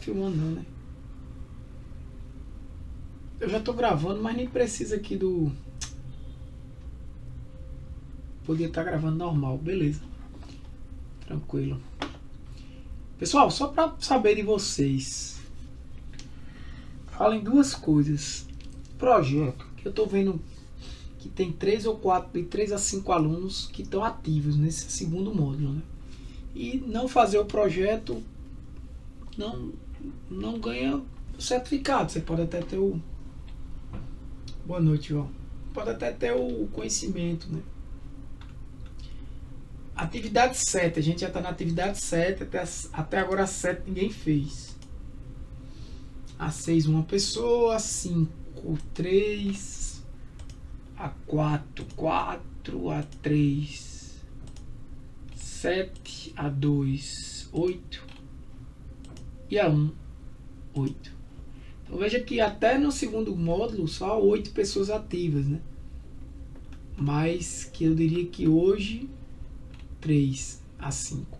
filmando não, né? Eu já tô gravando, mas nem precisa aqui do... Podia estar gravando normal, beleza. Tranquilo. Pessoal, só pra saber de vocês. Falem duas coisas. Projeto, que eu tô vendo que tem 3 ou 4, de 3 a 5 alunos que estão ativos nesse segundo módulo, né? E não fazer o projeto não ganha certificado. Você pode até ter o... Boa noite, João. Pode até ter o conhecimento, né? Atividade 7, a gente já está na atividade 7, até agora a 7 ninguém fez. A 6 uma pessoa, a 5 3, a 4 4, a 3 7, a 2 8 e a 1 8. Então veja que até no segundo módulo só 8 pessoas ativas, né? Mas que eu diria que hoje 3 a 5.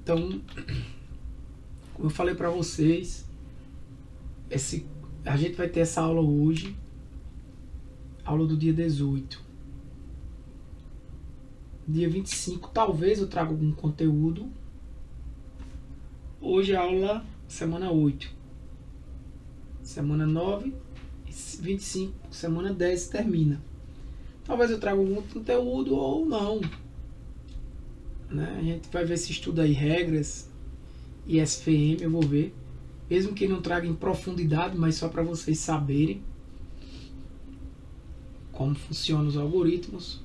Então, como eu falei para vocês, a gente vai ter essa aula hoje, aula do dia 18. Dia 25, talvez eu traga algum conteúdo. Hoje a aula semana 8. Semana 9 e 25, semana 10 termina. Talvez eu traga algum conteúdo ou não. Né? A gente vai ver se estuda aí regras e SFM, eu vou ver. Mesmo que não traga em profundidade, mas só para vocês saberem como funcionam os algoritmos.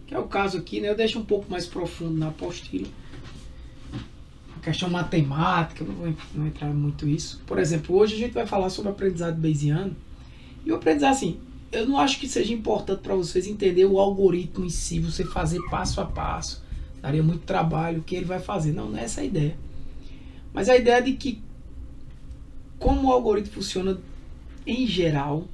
Que é o caso aqui, né? Eu deixo um pouco mais profundo na apostila. A questão matemática, não vou entrar muito nisso. Por exemplo, hoje a gente vai falar sobre aprendizado bayesiano. E o aprendizado, assim, eu não acho que seja importante para vocês entender o algoritmo em si, você fazer passo a passo. Daria muito trabalho, o que ele vai fazer. Não é essa a ideia. Mas a ideia de que como o algoritmo funciona em geral,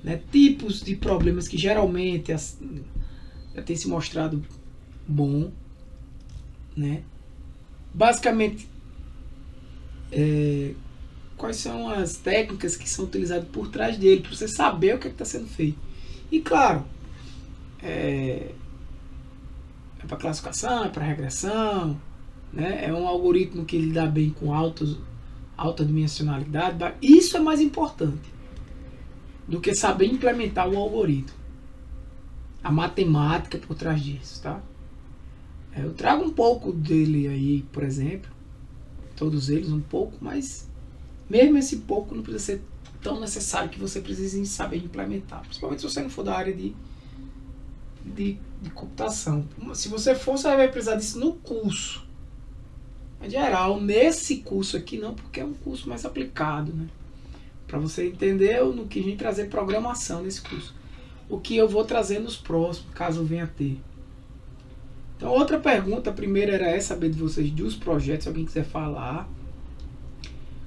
né, tipos de problemas que geralmente já tem se mostrado bom, né? Basicamente, quais são as técnicas que são utilizadas por trás dele, para você saber o que está sendo feito. E claro, é para classificação, é para regressão, né? É um algoritmo que lida bem com alta dimensionalidade. Isso é mais importante do que saber implementar o algoritmo. A matemática por trás disso, tá? Eu trago um pouco dele aí, por exemplo, todos eles um pouco, mas mesmo esse pouco não precisa ser tão necessário que você precise saber implementar, principalmente se você não for da área de computação. Se você for, você vai precisar disso no curso. Em geral, nesse curso aqui não, porque é um curso mais aplicado, né? Para você entender, eu não quis nem trazer programação nesse curso. O que eu vou trazer nos próximos, caso venha a ter. Então, outra pergunta, a primeira era essa, saber de vocês dos projetos, se alguém quiser falar.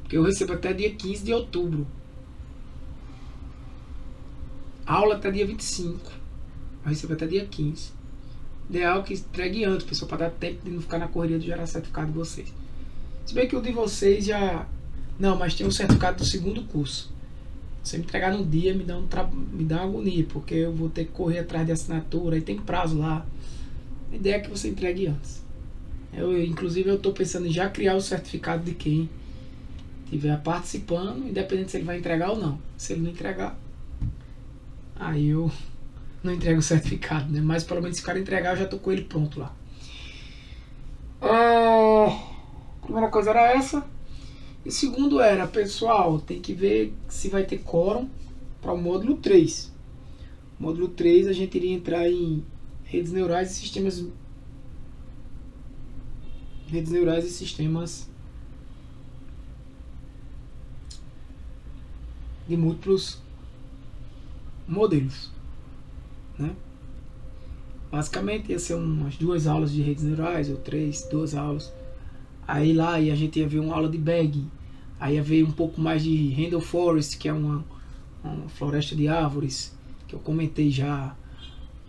Porque eu recebo até dia 15 de outubro. Aula até dia 25. Eu recebo até dia 15. Ideal que entregue antes, pessoal, para dar tempo de não ficar na correria de gerar certificado de vocês. Se bem que o de vocês já... Não, mas tem um certificado do segundo curso. Se me entregar no dia, me dá uma agonia, porque eu vou ter que correr atrás de assinatura, e tem prazo lá. A ideia é que você entregue antes. Inclusive, eu estou pensando em já criar o certificado de quem estiver participando, independente se ele vai entregar ou não. Se ele não entregar, aí eu não entrego o certificado, né? Mas pelo menos se o cara entregar, eu já estou com ele pronto lá. Primeira coisa era essa. E segundo era, pessoal, tem que ver se vai ter quórum para o módulo 3. Módulo 3 a gente iria entrar em redes neurais e sistemas de múltiplos modelos, né? Basicamente ia ser umas 2 aulas de redes neurais ou 2 aulas. Aí lá a gente ia ver uma aula de Bagging. Aí ia ver um pouco mais de Handle Forest, que é uma floresta de árvores, que eu comentei já.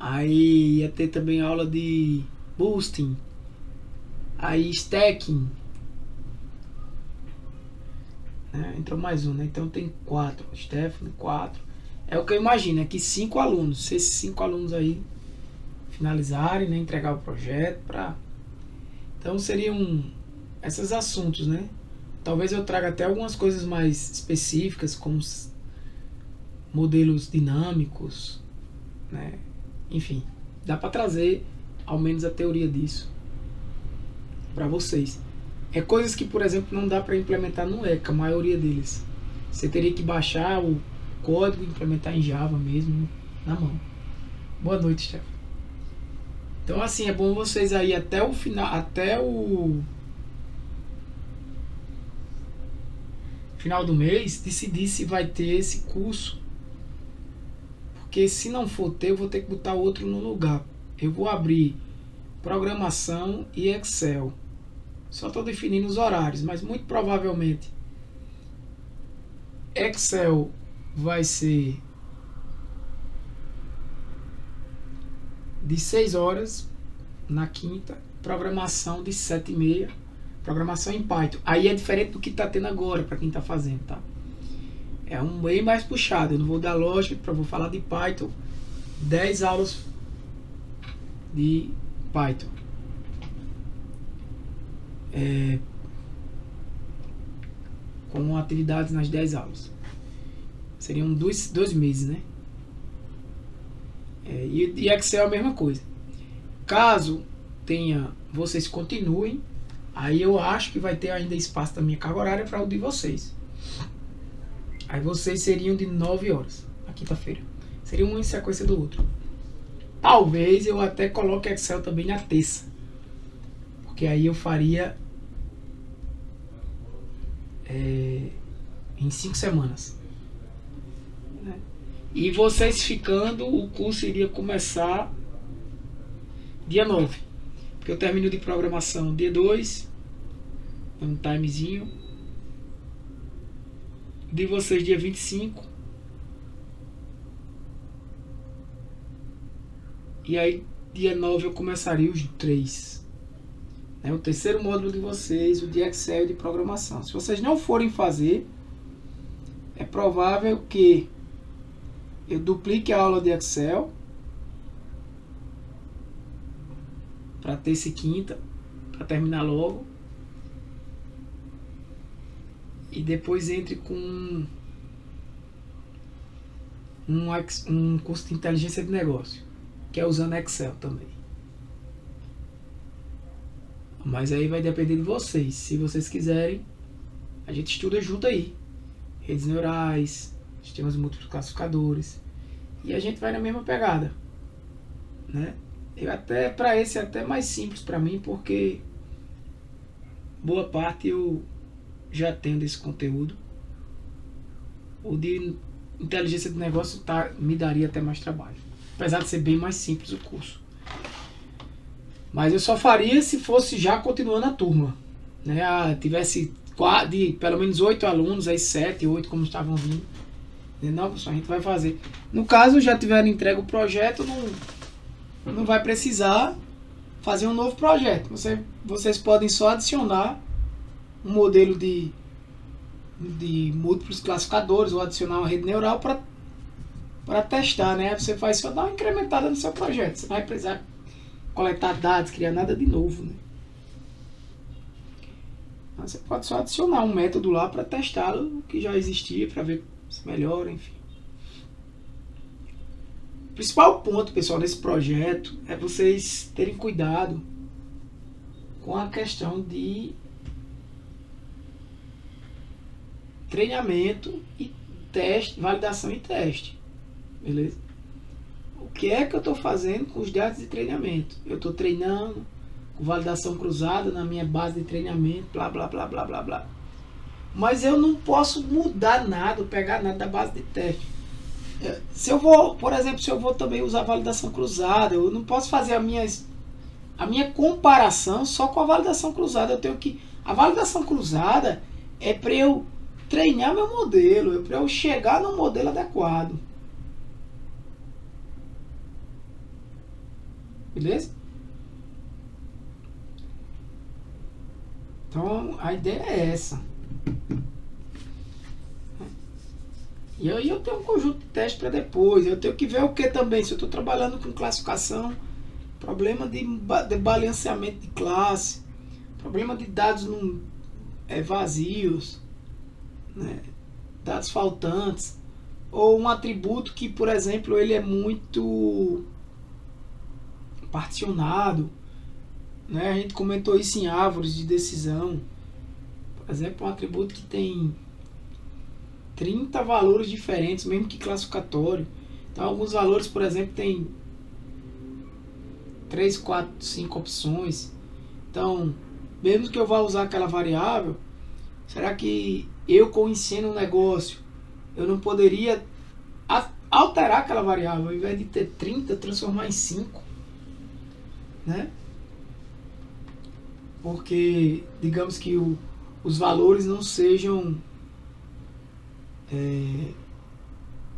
Aí ia ter também aula de Boosting. Aí Stacking. né? Entrou mais um, né? Então tem 4. Stephanie, 4. É o que eu imagino, é que 5 alunos. Se esses 5 alunos aí finalizarem, né? Entregar o projeto para... Então seriam esses assuntos, né? Talvez eu traga até algumas coisas mais específicas, como modelos dinâmicos, né? Enfim, dá para trazer ao menos a teoria disso para vocês. É coisas que, por exemplo, não dá para implementar no ECA, a maioria deles. Você teria que baixar o código e implementar em Java mesmo, na mão. Boa noite, Stefan. Então, assim, é bom vocês aí até o final, até o final do mês, decidir se vai ter esse curso. Porque se não for ter, eu vou ter que botar outro no lugar. Eu vou abrir programação e Excel. Só estou definindo os horários, mas muito provavelmente Excel vai ser de 6 horas na quinta, programação de 7h30, programação em Python. Aí é diferente do que está tendo agora para quem está fazendo, tá? É um bem mais puxado. Eu não vou dar lógica, vou falar de Python. 10 aulas de Python. Com atividades nas 10 aulas. Seriam 2 meses, né? E Excel é a mesma coisa. Caso tenha, vocês continuem, aí eu acho que vai ter ainda espaço da minha carga horária para o de vocês. Aí vocês seriam de 9 horas na quinta-feira. Seria um em sequência do outro. Talvez eu até coloque Excel também na terça. Porque aí eu faria em 5 semanas. Né? E vocês ficando, o curso iria começar dia 9. Porque eu termino de programação dia 2. Um timezinho. De vocês dia 25. E aí dia 9 eu começaria os 3. O terceiro módulo de vocês, o de Excel e de programação. Se vocês não forem fazer, é provável que eu duplique a aula de Excel para terça e quinta, para terminar logo. E depois entre com um curso de inteligência de negócio, que é usando Excel também. Mas aí vai depender de vocês. Se vocês quiserem, a gente estuda junto aí. Redes neurais, sistemas múltiplos classificadores. E a gente vai na mesma pegada. Né? Eu até, para esse é até mais simples para mim, porque boa parte eu já tenho desse conteúdo. O de inteligência de negócio me daria até mais trabalho. Apesar de ser bem mais simples o curso. Mas eu só faria se fosse já continuando a turma. Né? Tivesse pelo menos 8 alunos, aí 7, 8 como estavam vindo. Não, pessoal, a gente vai fazer. No caso, já tiveram entregue o projeto, não vai precisar fazer um novo projeto. Vocês podem só adicionar um modelo de múltiplos classificadores ou adicionar uma rede neural para testar. Né? Você faz só dar uma incrementada no seu projeto. Você não vai precisar coletar dados, criar nada de novo, né? Mas você pode só adicionar um método lá para testar o que já existia, para ver se melhora, enfim. O principal ponto, pessoal, nesse projeto é vocês terem cuidado com a questão de treinamento e teste, validação e teste, beleza? O que é que eu estou fazendo com os dados de treinamento? Eu estou treinando com validação cruzada na minha base de treinamento, blá, blá, blá, blá, blá, blá. Mas eu não posso mudar nada, pegar nada da base de teste. Se eu vou, por exemplo, se eu vou também usar validação cruzada, eu não posso fazer a minha comparação só com a validação cruzada. Eu tenho que... A validação cruzada é para eu treinar meu modelo, é para eu chegar no modelo adequado. Beleza? Então a ideia é essa. E aí eu tenho um conjunto de testes para depois. Eu tenho que ver o que também, se eu estou trabalhando com classificação, problema de balanceamento de classe, problema de dados vazios, né? Dados faltantes, ou um atributo que, por exemplo, ele é muito particionado, né? A gente comentou isso em árvores de decisão. Por exemplo, um atributo que tem 30 valores diferentes, mesmo que classificatório. Então, alguns valores, por exemplo, tem 3, 4, 5 opções. Então, mesmo que eu vá usar aquela variável, será que eu conhecendo um negócio, eu não poderia alterar aquela variável, ao invés de ter 30, transformar em 5? Né? Porque, digamos que os valores não sejam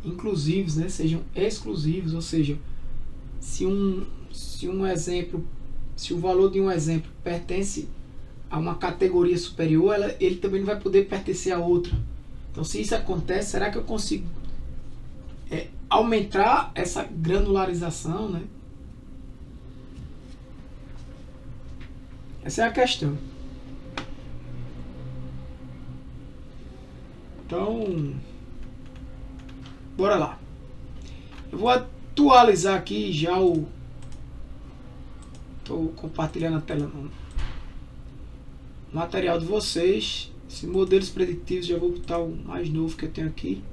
inclusivos, né? Sejam exclusivos, ou seja, se um exemplo, se o valor de um exemplo pertence a uma categoria superior, ele também não vai poder pertencer a outra. Então, se isso acontece, será que eu consigo aumentar essa granularização, né? Essa é a questão. Então, bora lá. Eu vou atualizar aqui já estou compartilhando a tela no material de vocês. Esses modelos preditivos, já vou botar o mais novo que eu tenho aqui.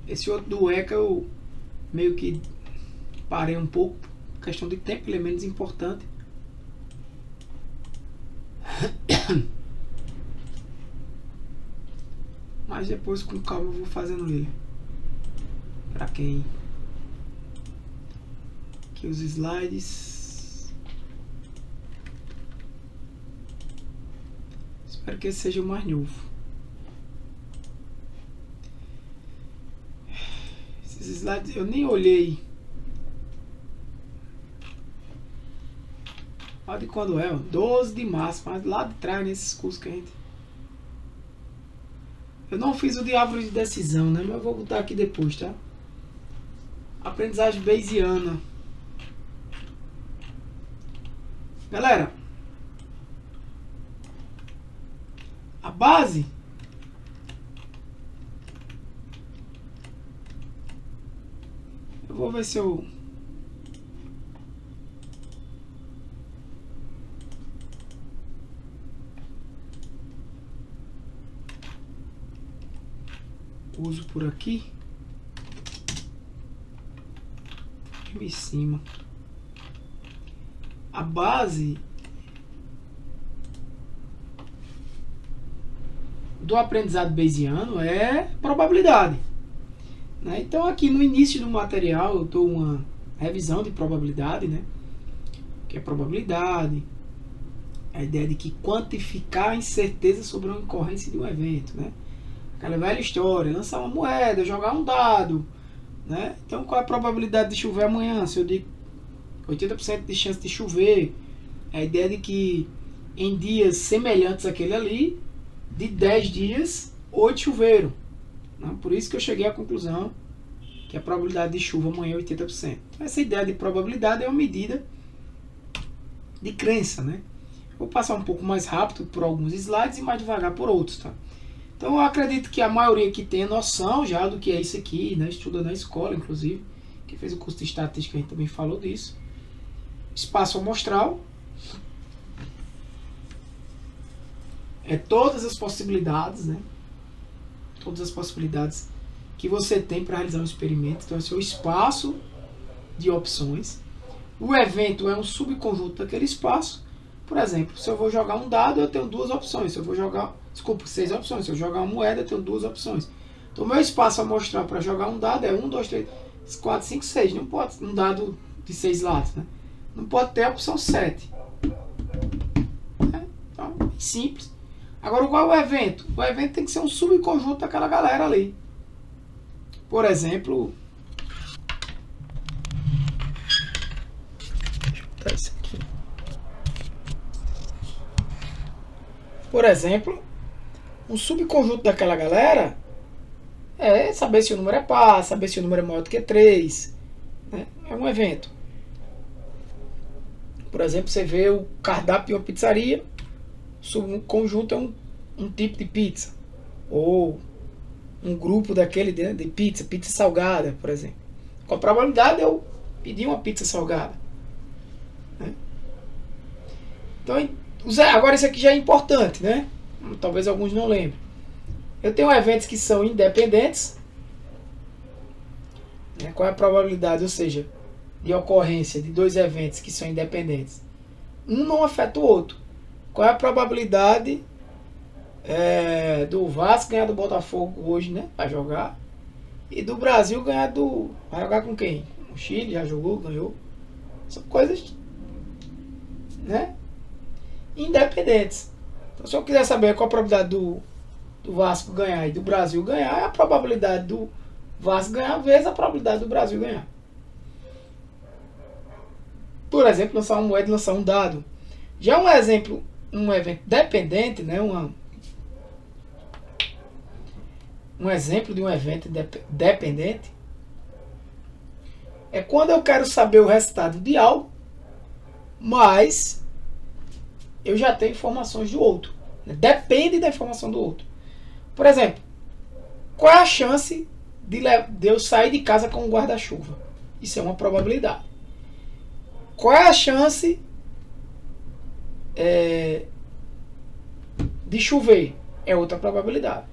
Esse outro do ECA eu meio que parei um pouco, questão de tempo, ele é menos importante. Mas depois com calma eu vou fazendo ele. Para quem aqui os slides. Espero que esse seja o mais novo. Esses slides eu nem olhei. Olha de quando é, 12 de março, mas lá de trás nesses cursos que a gente... Eu não fiz o de árvore de decisão, né? Mas eu vou botar aqui depois, tá? Aprendizagem Bayesiana. Galera, a base eu vou ver se eu uso por aqui em cima. A base do aprendizado bayesiano é probabilidade, né? Então aqui no início do material eu dou uma revisão de probabilidade, né? Que é probabilidade, a ideia de que quantificar a incerteza sobre uma ocorrência de um evento, né? Aquela velha história, lançar uma moeda, jogar um dado, né? Então qual é a probabilidade de chover amanhã? Se eu digo 80% de chance de chover, é a ideia de que em dias semelhantes àquele ali, de 10 dias, 8 choveram, né? Por isso que eu cheguei à conclusão que a probabilidade de chuva amanhã é 80%. Então, essa ideia de probabilidade é uma medida de crença, né? Vou passar um pouco mais rápido por alguns slides e mais devagar por outros, tá? Então eu acredito que a maioria aqui tenha noção já do que é isso aqui, né? Estuda na escola, inclusive. Quem fez o curso de estatística a gente também falou disso. Espaço amostral. É todas as possibilidades, né? Todas as possibilidades que você tem para realizar um experimento. Então esse é o espaço de opções. O evento é um subconjunto daquele espaço. Por exemplo, se eu vou jogar um dado, eu tenho duas opções. Se eu vou jogar, desculpa, 6 opções. Se eu jogar uma moeda, eu tenho duas opções. Então, o meu espaço amostral para jogar um dado é 1, 2, 3, 4, 5, 6. Não pode um dado de 6 lados, né? Não pode ter a opção 7. Então, é simples. Agora, qual é o evento? O evento tem que ser um subconjunto daquela galera ali. Por exemplo, deixa eu botar isso aqui. Por exemplo, um subconjunto daquela galera é saber se o número é par, saber se o número é maior do que 3. Né? É um evento. Por exemplo, você vê o cardápio de uma pizzaria, o subconjunto é um tipo de pizza. Ou um grupo daquele de pizza, pizza salgada, por exemplo. Com a probabilidade de eu pedir uma pizza salgada. Né? Então, agora isso aqui já é importante, né? Talvez alguns não lembrem. Eu tenho eventos que são independentes. Né? Qual é a probabilidade, ou seja, de ocorrência de dois eventos que são independentes? Um não afeta o outro. Qual é a probabilidade do Vasco ganhar do Botafogo hoje, né? Vai jogar. E do Brasil ganhar do... Vai jogar com quem? O Chile já jogou, ganhou. São coisas, né? Independentes. Então, se eu quiser saber qual a probabilidade do Vasco ganhar e do Brasil ganhar, é a probabilidade do Vasco ganhar vezes a probabilidade do Brasil ganhar. Por exemplo, lançar uma moeda e lançar um dado. Já um exemplo, um evento dependente, né? Um exemplo de um evento dependente é quando eu quero saber o resultado de algo, mas eu já tenho informações do outro. Depende da informação do outro. Por exemplo, qual é a chance de eu sair de casa com um guarda-chuva? Isso é uma probabilidade. Qual é a chance de chover? É outra probabilidade.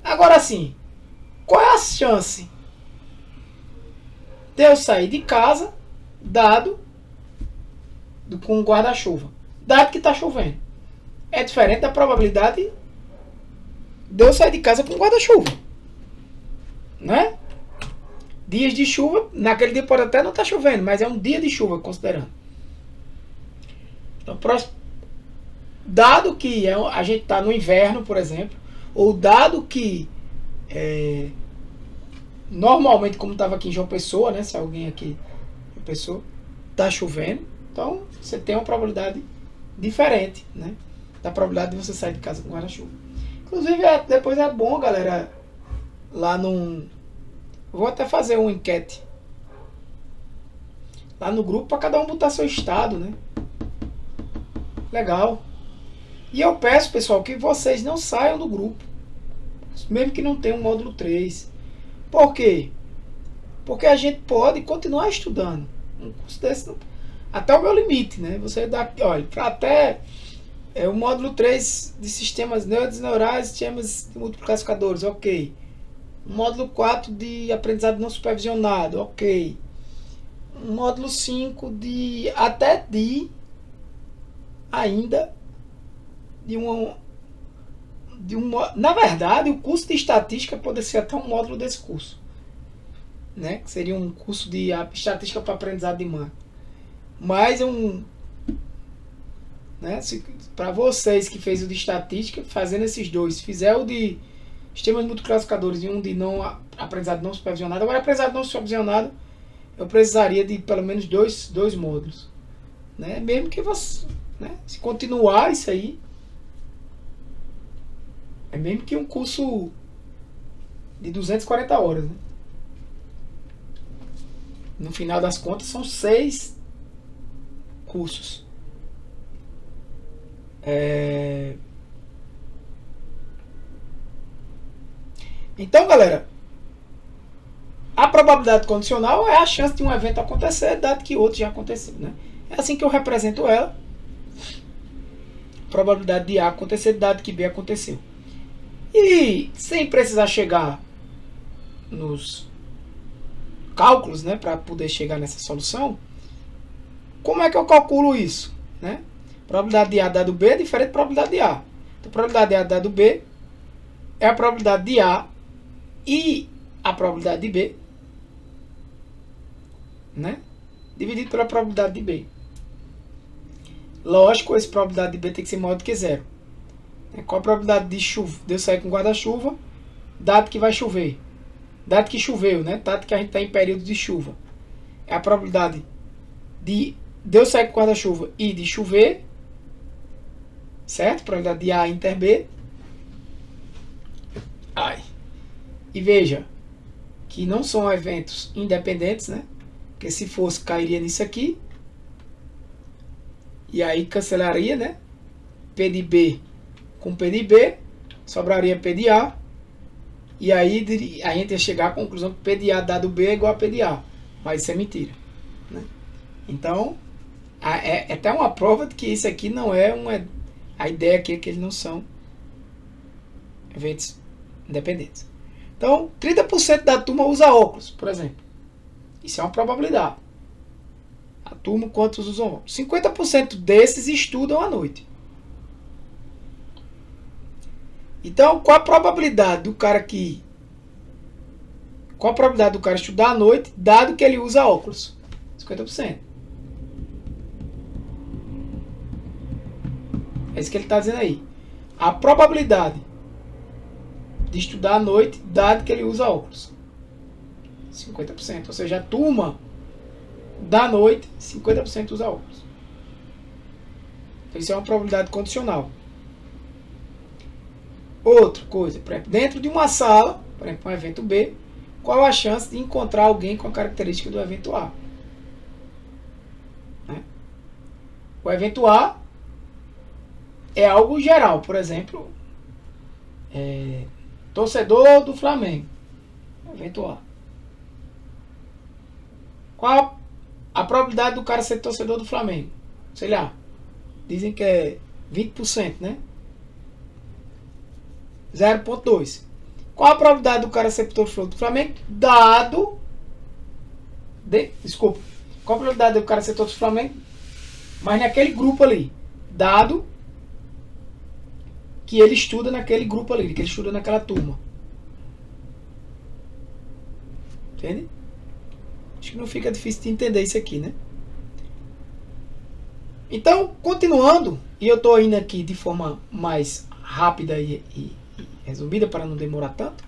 Agora sim, qual é a chance de eu sair de casa dado com um guarda-chuva? Dado que está chovendo. É diferente da probabilidade de eu sair de casa com um guarda-chuva. Né? Dias de chuva, naquele dia pode até não estar chovendo, mas é um dia de chuva, considerando. Então, dado que a gente está no inverno, por exemplo, ou dado que normalmente, como estava aqui em João Pessoa, né, se alguém aqui em João Pessoa, está chovendo, então você tem uma probabilidade diferente, né, da probabilidade de você sair de casa com guarda-chuva. Inclusive, depois é bom, galera, lá no... Vou até fazer uma enquete lá no grupo para cada um botar seu estado, né? Legal. E eu peço, pessoal, que vocês não saiam do grupo, mesmo que não tenha um módulo 3. Por quê? Porque a gente pode continuar estudando. Um curso desse, até o meu limite, né? Você dá, olha, para até o módulo 3 de sistemas neurais, sistemas de multiplicadores, ok. Módulo 4 de aprendizado não supervisionado, ok. Módulo 5 de até ainda de na verdade, o curso de estatística pode ser até um módulo desse curso, né? Que seria um curso de estatística para aprendizado de máquina. Mas né, para vocês que fez o de estatística, fazendo esses dois, se fizer o de sistemas multiclassificadores e um de aprendizado não supervisionado, agora aprendizado não supervisionado, eu precisaria de pelo menos dois módulos, né? Mesmo que você, né, se continuar isso aí, é mesmo que um curso de 240 horas, né? No final das contas são 6 cursos. Então, galera, a probabilidade condicional é a chance de um evento acontecer, dado que outro já aconteceu, né? É assim que eu represento ela. Probabilidade de A acontecer, dado que B aconteceu. E sem precisar chegar nos cálculos, né, para poder chegar nessa solução, como é que eu calculo isso, né? Probabilidade de A dado B é diferente da probabilidade de A. Então, a probabilidade de A dado B é a probabilidade de A e a probabilidade de B, né, dividido pela probabilidade de B. Lógico, essa probabilidade de B tem que ser maior do que zero. Qual a probabilidade de eu sair com guarda-chuva, dado que vai chover? Dado que choveu, né? Dado que a gente está em período de chuva. É a probabilidade de eu sair com guarda-chuva e de chover, certo? Probabilidade de A inter B. E veja que não são eventos independentes, né? Porque se fosse, cairia nisso aqui. E aí cancelaria, né? P de B com P de B, sobraria P de A. E aí a gente ia chegar à conclusão que P de A dado B é igual a P de A. Mas isso é mentira, né? Então, é até uma prova de que isso aqui não é a ideia aqui é que eles não são eventos independentes. Então, 30% da turma usa óculos, por exemplo. Isso é uma probabilidade. A turma, quantos usam óculos? 50% desses estudam à noite. Então, qual a probabilidade do cara estudar à noite, dado que ele usa óculos? 50%. É isso que ele está dizendo aí. A probabilidade de estudar à noite, dado que ele usa óculos. 50%. Ou seja, a turma da noite, 50% usa óculos. Então, isso é uma probabilidade condicional. Outra coisa, por exemplo, dentro de uma sala, por exemplo, um evento B, qual a chance de encontrar alguém com a característica do evento A? Né? O evento A é algo geral, por exemplo, torcedor do Flamengo, evento A. Qual a probabilidade do cara ser torcedor do Flamengo? Sei lá, dizem que é 20%, né? 0,2. Qual a probabilidade do cara ser torcedor do Flamengo? Desculpa. Qual a probabilidade do cara ser torcedor do Flamengo? Mas naquele grupo ali. Dado que ele estuda naquele grupo ali, que ele estuda naquela turma. Entende? Acho que não fica difícil de entender isso aqui, né? Então, continuando, e eu estou indo aqui de forma mais rápida e resumida para não demorar tanto,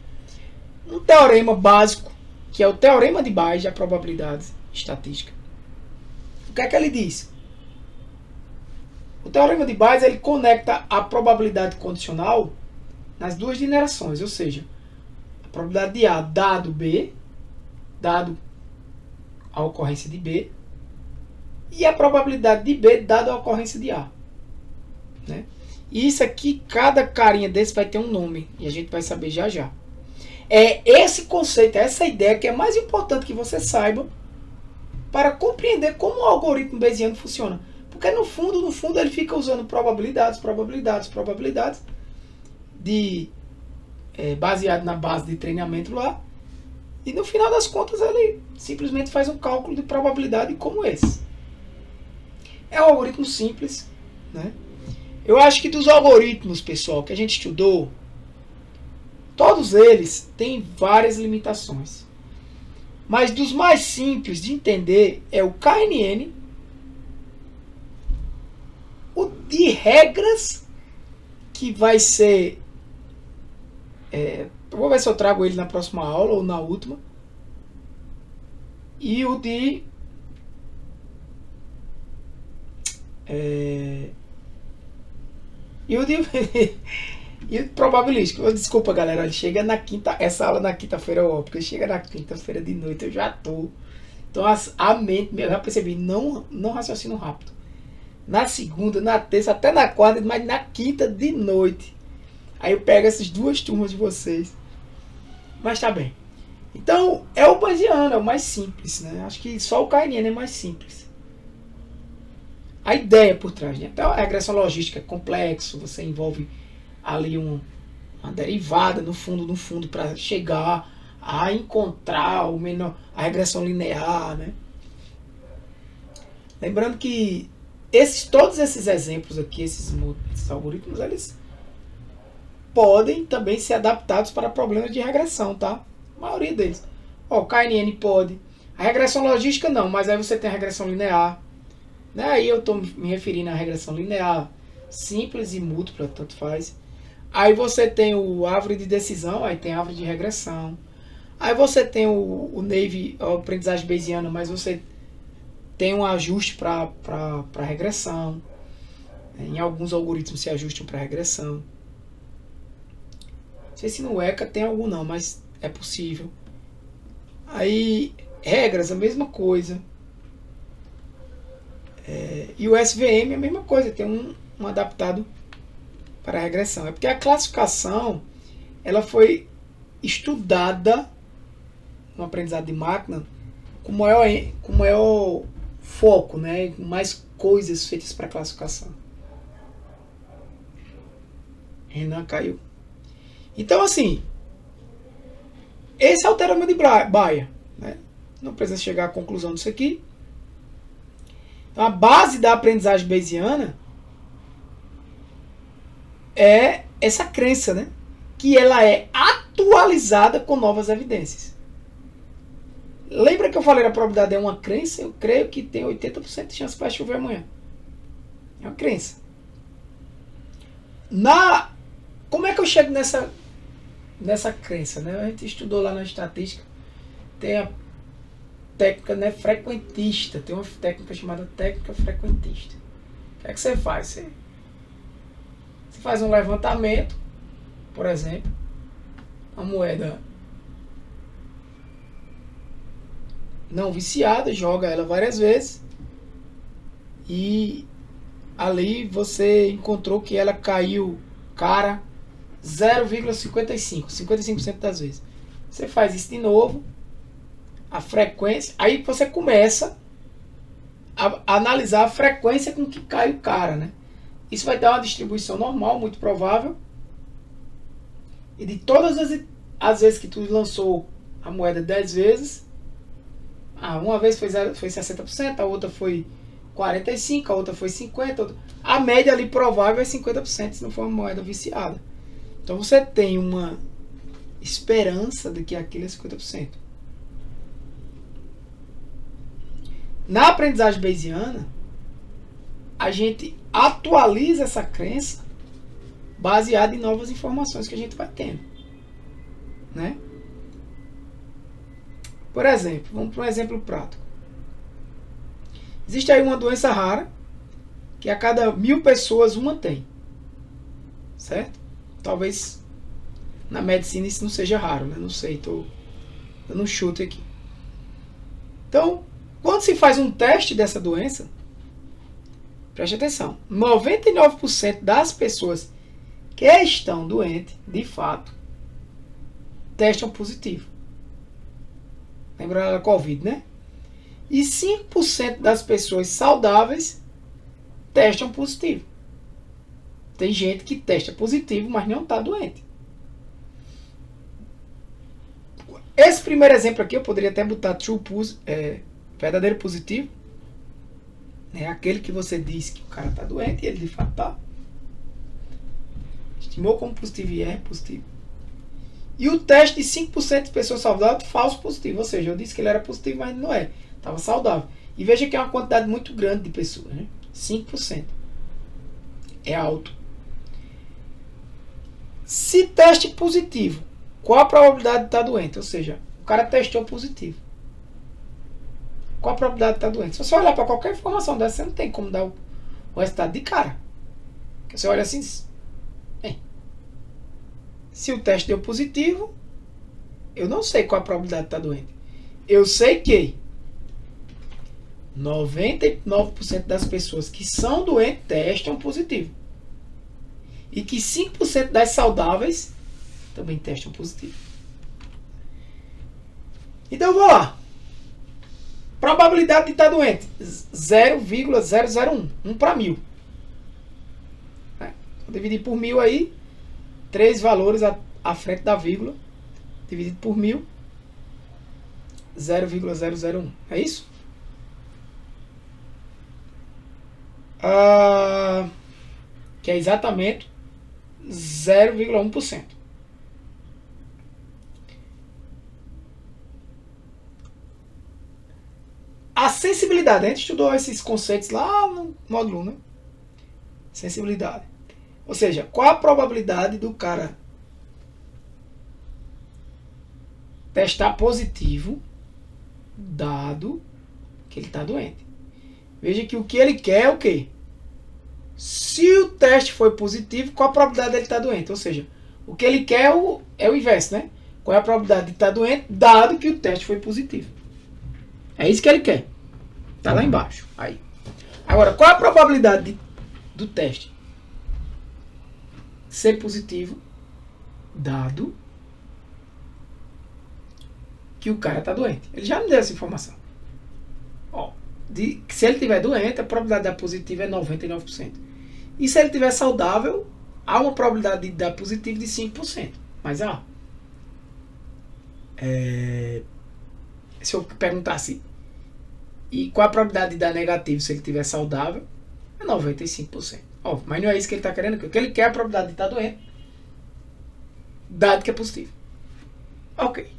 um teorema básico, que é o teorema de Bayes da probabilidade estatística. O que é que ele diz? O teorema de Bayes ele conecta a probabilidade condicional nas duas direções, ou seja, a probabilidade de A dado B, dado a ocorrência de B, e a probabilidade de B dado a ocorrência de A. Né? E isso aqui, cada carinha desse vai ter um nome, e a gente vai saber já já. É esse conceito, é essa ideia que é mais importante que você saiba para compreender como o algoritmo bayesiano funciona. Porque no fundo ele fica usando probabilidades, baseado na base de treinamento lá, e no final das contas ele simplesmente faz um cálculo de probabilidade como esse. É um algoritmo simples, né? Eu acho que dos algoritmos, pessoal, que a gente estudou, todos eles têm várias limitações. Mas dos mais simples de entender é o KNN, o de regras, que vai ser... eu vou ver se eu trago ele na próxima aula ou na última. E o de... E o probabilístico. Desculpa, galera. Ele chega na quinta. Essa aula na quinta-feira, porque chega na quinta-feira de noite, eu já tô. Então a mente, eu já percebi, não raciocino rápido. Na segunda, na terça, até na quarta, mas na quinta de noite. Aí eu pego essas duas turmas de vocês. Mas tá bem. Então, é o bayesiano, é o mais simples, né? Acho que só o KNN é mais simples. A ideia por trás, né? Então, a regressão logística é complexo, você envolve ali uma derivada no fundo, para chegar a encontrar a regressão linear, né? Lembrando que todos esses exemplos aqui, esses algoritmos, eles podem também ser adaptados para problemas de regressão, tá? A maioria deles. O KNN pode. A regressão logística não, mas aí você tem a regressão linear. Né? Aí eu estou me referindo à regressão linear simples e múltipla, tanto faz. Aí você tem o árvore de decisão, aí tem a árvore de regressão. Aí você tem o Naive, a aprendizagem bayesiana, mas você tem um ajuste para regressão. Em alguns algoritmos se ajustam para regressão. Não sei se no ECA tem algum não, mas é possível. Aí, regras, a mesma coisa. E o SVM é a mesma coisa, tem um adaptado para regressão. É porque a classificação ela foi estudada no aprendizado de máquina com maior foco, né? Com mais coisas feitas para classificação. Renan caiu. Então, assim, esse é o teorema de Bayer, né? Não precisa chegar à conclusão disso aqui. Então, a base da aprendizagem bayesiana é essa crença, né? Que ela é atualizada com novas evidências. Lembra que eu falei que a probabilidade é uma crença? Eu creio que tem 80% de chance para chover amanhã. É uma crença. Como é que eu chego nessa crença, né? A gente estudou lá na estatística. Tem a técnica, né, frequentista. Tem uma técnica chamada técnica frequentista. O que é que você faz? Você faz um levantamento, por exemplo, uma moeda não viciada, joga ela várias vezes e ali você encontrou que ela caiu cara 0,55, 55% das vezes. Você faz isso de novo, a frequência, aí você começa a analisar a frequência com que cai o cara, né? Isso vai dar uma distribuição normal, muito provável. E de todas as vezes que tu lançou a moeda 10 vezes, uma vez foi 60%, a outra foi 45%, a outra foi 50%. A média ali provável é 50%, se não for uma moeda viciada. Então você tem uma esperança de que aquilo é 50%. Na aprendizagem bayesiana, a gente atualiza essa crença baseada em novas informações que a gente vai tendo, né? Por exemplo, vamos para um exemplo prático. Existe aí uma doença rara que a cada 1000 pessoas uma tem, certo? Talvez na medicina isso não seja raro, né? Não sei, estou dando um chute aqui. Então, quando se faz um teste dessa doença, preste atenção, 99% das pessoas que estão doentes, de fato, testam positivo. Lembrando da Covid, né? E 5% das pessoas saudáveis testam positivo. Tem gente que testa positivo, mas não está doente. Esse primeiro exemplo aqui, eu poderia até botar verdadeiro positivo. É aquele que você diz que o cara está doente e ele de fato está. Estimou como positivo e é positivo. E o teste de 5% de pessoas saudáveis, falso positivo. Ou seja, eu disse que ele era positivo, mas não é. Estava saudável. E veja que é uma quantidade muito grande de pessoas, né? 5%. É alto. Se teste positivo, qual a probabilidade de estar doente? Ou seja, o cara testou positivo. Qual a probabilidade de estar doente? Se você olhar para qualquer informação dessa, você não tem como dar o resultado de cara. Porque você olha assim, se o teste deu positivo, eu não sei qual a probabilidade de estar doente. Eu sei que 99% das pessoas que são doentes testam positivo. E que 5% das saudáveis também testam positivo. Então eu vou lá. Probabilidade de estar doente, 0,001. 1 para 1000. Vou dividir por 1000 aí. 3 valores à frente da vírgula. Dividido por 1000. 0,001. É isso? Que é exatamente 0,1%. A sensibilidade, a gente estudou esses conceitos lá no módulo 1, né? Sensibilidade. Ou seja, qual a probabilidade do cara testar positivo, dado que ele está doente. Veja que o que ele quer é o quê? Se o teste foi positivo, qual a probabilidade dele estar doente? Ou seja, o que ele quer é o inverso, né? Qual é a probabilidade de estar doente, dado que o teste foi positivo? É isso que ele quer. Está lá embaixo. Aí. Agora, qual é a probabilidade do teste ser positivo, dado que o cara está doente? Ele já me deu essa informação. Ó, se ele estiver doente, a probabilidade de dar positivo é 99%. E se ele estiver saudável, há uma probabilidade de dar positivo de 5%. Mas, se eu perguntasse, e qual a probabilidade de dar negativo se ele estiver saudável? É 95%. Ó, mas não é isso que ele está querendo. O que ele quer é a probabilidade de estar doente, dado que é positivo. Ok.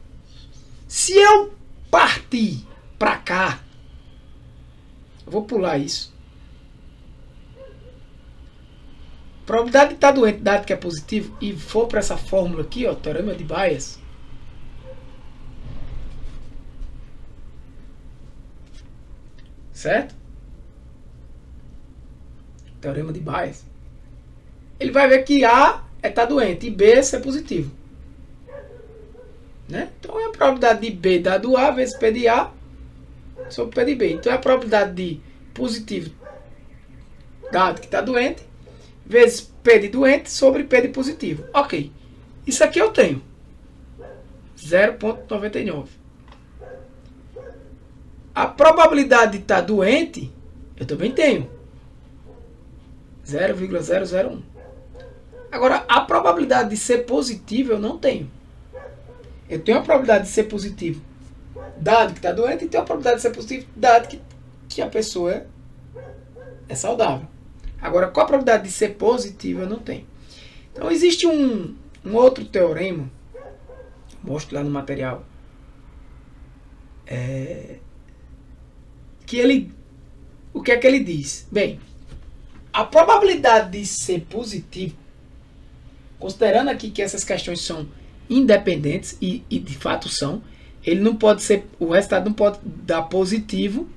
Se eu partir para cá, eu vou pular isso. Probabilidade de estar doente, dado que é positivo, e for para essa fórmula aqui, ó, teorema de Bayes. Certo? Teorema de Bayes. Ele vai ver que A é estar doente e B é ser positivo. Né? Então é a probabilidade de B dado A vezes P de A sobre P de B. Então é a probabilidade de positivo dado que está doente vezes P de doente sobre P de positivo. Ok. Isso aqui eu tenho. 0,99. A probabilidade de estar doente, eu também tenho. 0,001. Agora, a probabilidade de ser positivo eu não tenho. Eu tenho a probabilidade de ser positivo, dado que está doente, e tenho a probabilidade de ser positivo, dado que a pessoa é saudável. Agora, qual a probabilidade de ser positivo eu não tenho. Então, existe um outro teorema, mostro lá no material, que ele, o que é que ele diz? Bem, a probabilidade de ser positivo, considerando aqui que essas questões são independentes, e de fato são, ele não pode ser, o resultado não pode dar positivo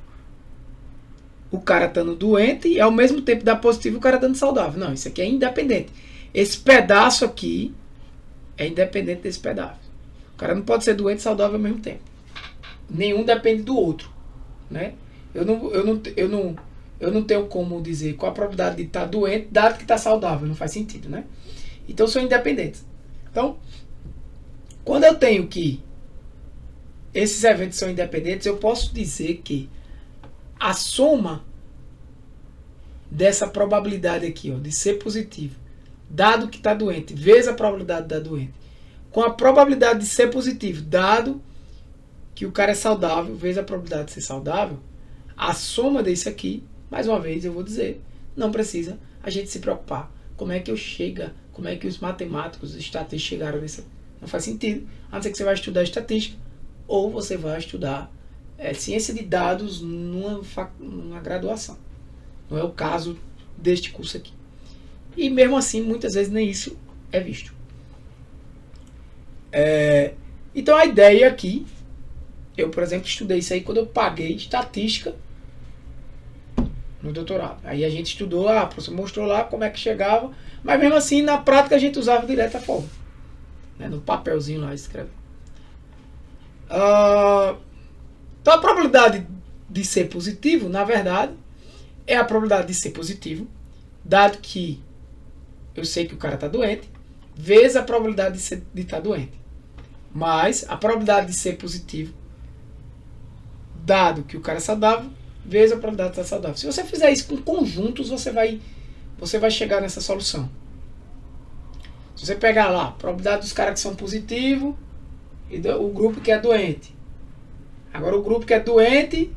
o cara estando doente e ao mesmo tempo dar positivo o cara estando saudável. Não, isso aqui é independente. Esse pedaço aqui é independente desse pedaço. O cara não pode ser doente e saudável ao mesmo tempo. Nenhum depende do outro, né? Eu não tenho como dizer qual a probabilidade de estar doente dado que está saudável. Não faz sentido, né? Então são independentes. Então, quando eu tenho que esses eventos são independentes, eu posso dizer que a soma dessa probabilidade aqui, ó, de ser positivo, dado que está doente, vezes a probabilidade de estar doente, com a probabilidade de ser positivo, dado que o cara é saudável, vezes a probabilidade de ser saudável, a soma desse aqui, mais uma vez eu vou dizer, não precisa a gente se preocupar. Como é que como é que os matemáticos, os estatísticos chegaram nesse... Não faz sentido, a não ser que você vai estudar estatística ou você vai estudar ciência de dados numa graduação. Não é o caso deste curso aqui. E mesmo assim, muitas vezes nem isso é visto. Então a ideia aqui, eu, por exemplo, estudei isso aí quando eu paguei estatística no doutorado. Aí a gente estudou, a professora mostrou lá como é que chegava, mas mesmo assim, na prática, a gente usava direto a forma. Né, no papelzinho lá, escreve. Então a probabilidade de ser positivo, na verdade, é a probabilidade de ser positivo, dado que eu sei que o cara está doente, vezes a probabilidade de estar doente. Mas a probabilidade de ser positivo, dado que o cara é saudável, vezes a probabilidade de estar saudável. Se você fizer isso com conjuntos, você vai chegar nessa solução. Se você pegar lá a probabilidade dos caras que são positivos e o grupo que é doente. Agora o grupo que é doente,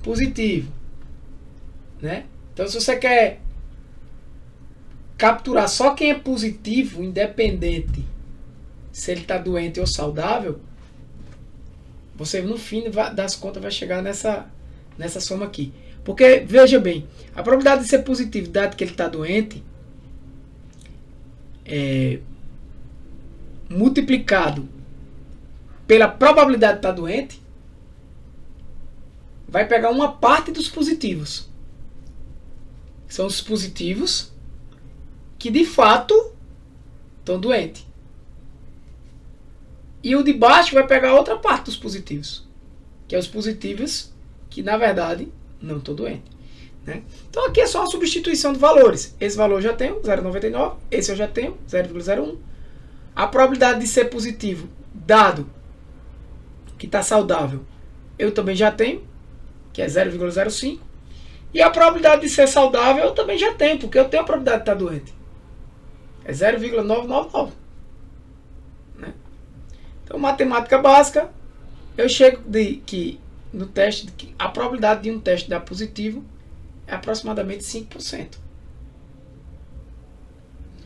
positivo. Né? Então se você quer capturar só quem é positivo, independente se ele está doente ou saudável, você no fim das contas vai chegar nessa soma aqui. Porque, veja bem, a probabilidade de ser positivo, dado que ele está doente, multiplicado pela probabilidade de estar doente, vai pegar uma parte dos positivos. São os positivos que de fato estão doentes. E o de baixo vai pegar outra parte dos positivos, que é os positivos que na verdade não estão doentes, né? Então aqui é só uma substituição de valores. Esse valor eu já tenho, 0,99. Esse eu já tenho, 0,01. A probabilidade de ser positivo, dado que está saudável, eu também já tenho, que é 0,05. E a probabilidade de ser saudável eu também já tenho, porque eu tenho a probabilidade de estar doente. É 0,999. Né? Então, matemática básica, eu chego de que no teste, que a probabilidade de um teste dar positivo é aproximadamente 5%.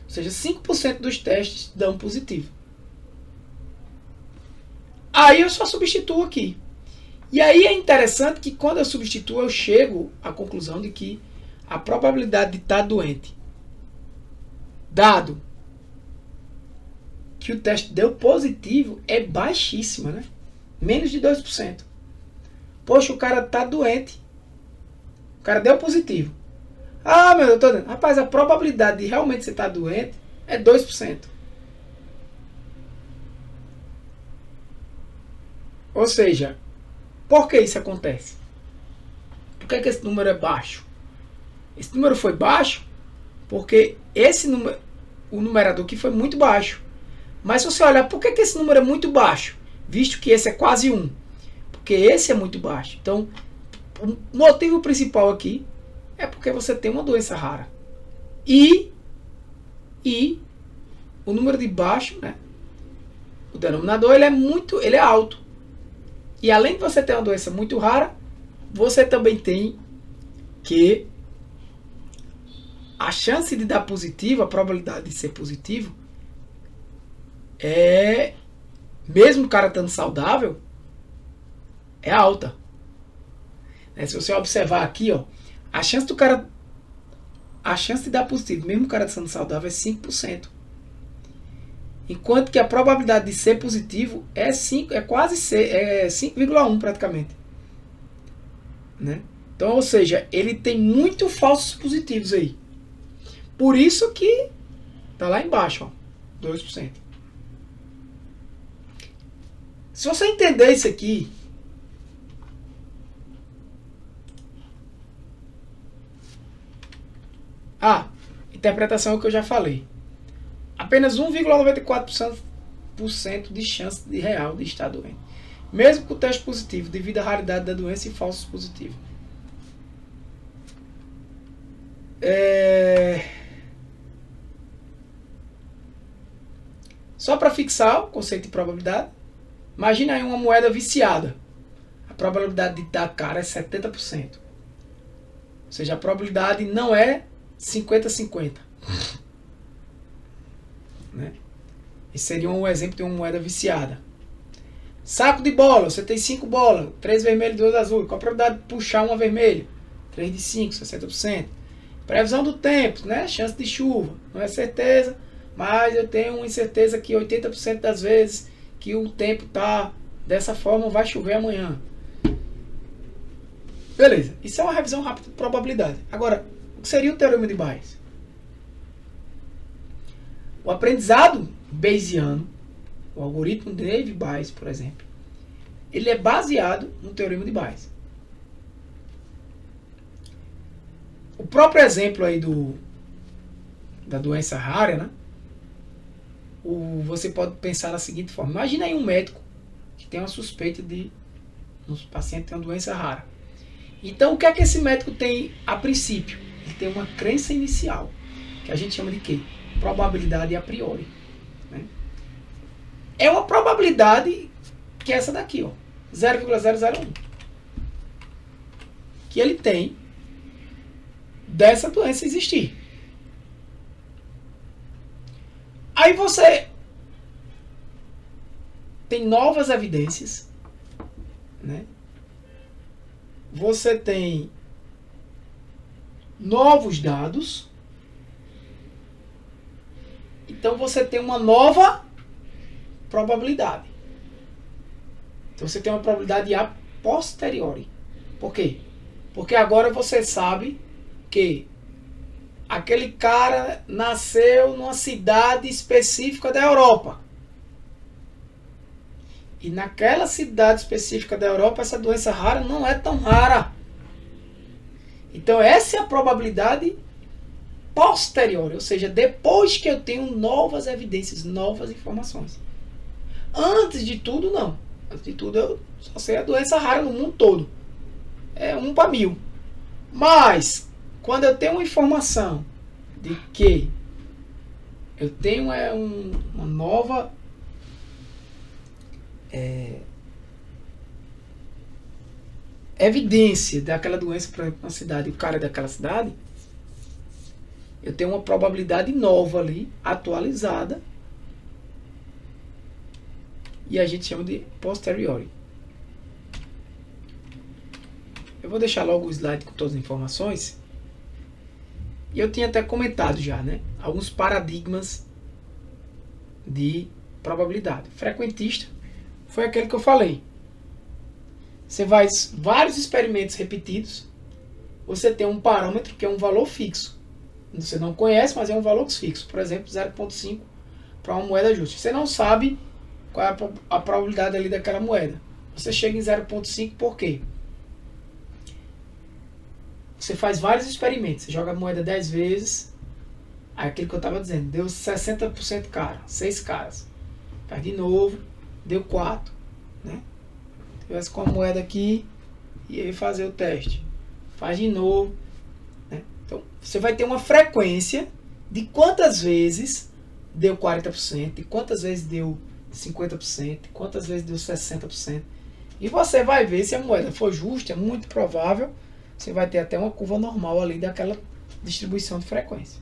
Ou seja, 5% dos testes dão positivo. Aí eu só substituo aqui. E aí é interessante que quando eu substituo, eu chego à conclusão de que a probabilidade de estar doente, dado que o teste deu positivo, é baixíssima, né? Menos de 2%. Poxa, o cara está doente. O cara deu positivo. Ah, meu, eu tô dizendo, rapaz, a probabilidade de realmente você estar doente é 2%. Ou seja, por que isso acontece? Por que esse número é baixo? Esse número foi baixo porque esse número, o numerador aqui foi muito baixo. Mas se você olhar, por que esse número é muito baixo? Visto que esse é quase 1. Porque esse é muito baixo. Então, o motivo principal aqui é porque você tem uma doença rara. E o número de baixo, né? O denominador, ele é alto. E além de você ter uma doença muito rara, você também tem que a chance de dar positivo, a probabilidade de ser positivo, mesmo o cara estando saudável, é alta. Se você observar aqui, ó, a chance de dar positivo, mesmo o cara estando saudável, é 5%. Enquanto que a probabilidade de ser positivo é 5,1 praticamente. Né? Então, ou seja, ele tem muito falsos positivos aí. Por isso que tá lá embaixo, ó, 2%. Se você entender isso aqui, interpretação é o que eu já falei. Apenas 1,94% de chance de real de estar doente. Mesmo com o teste positivo, devido à raridade da doença e falsos positivos. Só para fixar o conceito de probabilidade, imagina aí uma moeda viciada. A probabilidade de dar cara é 70%. Ou seja, a probabilidade não é 50-50. Né? Esse seria um exemplo de uma moeda viciada. Saco de bola, você tem 5 bolas, 3 vermelhas e 2 azuis. Qual a probabilidade de puxar uma vermelha? 3 de 5, 60%. Previsão do tempo, né? Chance de chuva, não é certeza, mas eu tenho uma incerteza que 80% das vezes que o tempo está dessa forma, vai chover amanhã. Beleza, isso é uma revisão rápida de probabilidade. Agora, o que seria o teorema de Bayes? O aprendizado bayesiano, o algoritmo de Naive-Bayes, por exemplo, ele é baseado no teorema de Bayes. O próprio exemplo aí da doença rara, né? Você pode pensar da seguinte forma. Imagina aí um médico que tem uma suspeita de um paciente ter uma doença rara. Então, o que é que esse médico tem a princípio? Ele tem uma crença inicial, que a gente chama de quê? Probabilidade a priori. Né? É uma probabilidade que é essa daqui, ó, 0,001. Que ele tem dessa doença existir. Aí você tem novas evidências, né? Você tem novos dados Então você tem uma nova probabilidade. Então você tem uma probabilidade a posteriori. Por quê? Porque agora você sabe que aquele cara nasceu numa cidade específica da Europa. E naquela cidade específica da Europa, essa doença rara não é tão rara. Então essa é a probabilidade posterior, ou seja, depois que eu tenho novas evidências, novas informações. Antes de tudo, não. Antes de tudo, eu só sei a doença rara no mundo todo. É 1 para 1000. Mas, quando eu tenho uma informação de que eu tenho uma nova evidência daquela doença, por exemplo, na cidade, o cara é daquela cidade, eu tenho uma probabilidade nova ali, atualizada, e a gente chama de posteriori. Eu vou deixar logo o slide com todas as informações. E eu tinha até comentado já, né? Alguns paradigmas de probabilidade. Frequentista foi aquele que eu falei. Você faz vários experimentos repetidos, você tem um parâmetro que é um valor fixo. Você não conhece, mas é um valor fixo. Por exemplo, 0,5 para uma moeda justa. Você não sabe qual é a probabilidade ali daquela moeda. Você chega em 0,5 por quê? Você faz vários experimentos. Você joga a moeda 10 vezes. Aí aquilo que eu estava dizendo. Deu 60% cara. 6 caras. Faz de novo. Deu 4. Né? Tivesse com a moeda aqui. E aí fazer o teste. Faz de novo. Né? Então você vai ter uma frequência de quantas vezes deu 40%. De quantas vezes deu 50%. De quantas vezes deu 60%. E você vai ver se a moeda for justa. É muito provável. Você vai ter até uma curva normal ali daquela distribuição de frequência.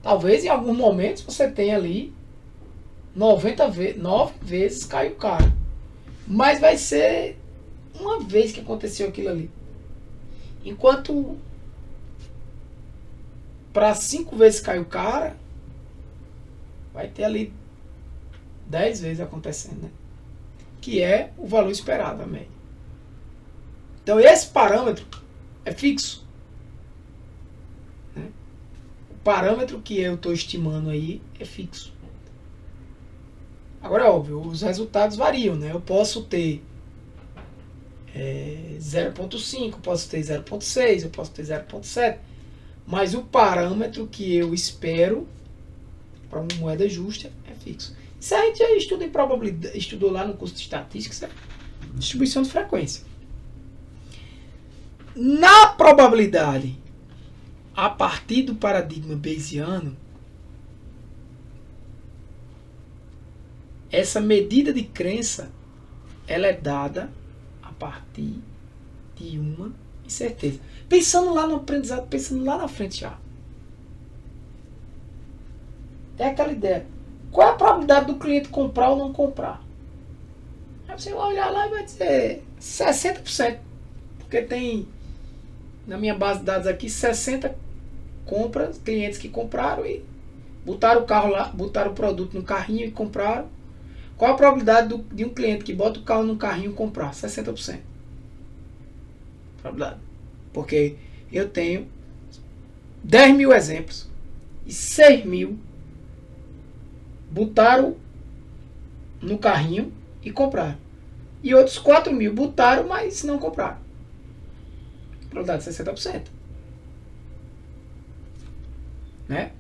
Talvez em alguns momentos você tenha ali 9 vezes caiu cara. Mas vai ser uma vez que aconteceu aquilo ali. Enquanto para 5 vezes caiu cara, vai ter ali 10 vezes acontecendo, né? Que é o valor esperado, a média. Então esse parâmetro é fixo. Né? O parâmetro que eu estou estimando aí é fixo. Agora é óbvio, os resultados variam. Né? Eu posso ter 0,5, posso ter 0,6, eu posso ter 0,7. Mas o parâmetro que eu espero para uma moeda justa é fixo. Isso a gente já estuda em probabilidade, estudou lá no curso de estatística, certo? Distribuição de frequência. Na probabilidade, a partir do paradigma bayesiano, essa medida de crença ela é dada a partir de uma incerteza. Pensando lá no aprendizado, pensando lá na frente já. É aquela ideia. Qual é a probabilidade do cliente comprar ou não comprar? Aí você vai olhar lá e vai dizer 60%. Porque tem... Na minha base de dados aqui, 60 compras, clientes que compraram e botaram o carro lá, botaram o produto no carrinho e compraram. Qual a probabilidade de um cliente que bota o carro no carrinho e comprar? 60%. Probabilidade. Porque eu tenho 10 mil exemplos e 6 mil botaram no carrinho e compraram. E outros 4 mil botaram, mas não compraram. Probabilidade de 60%. Né?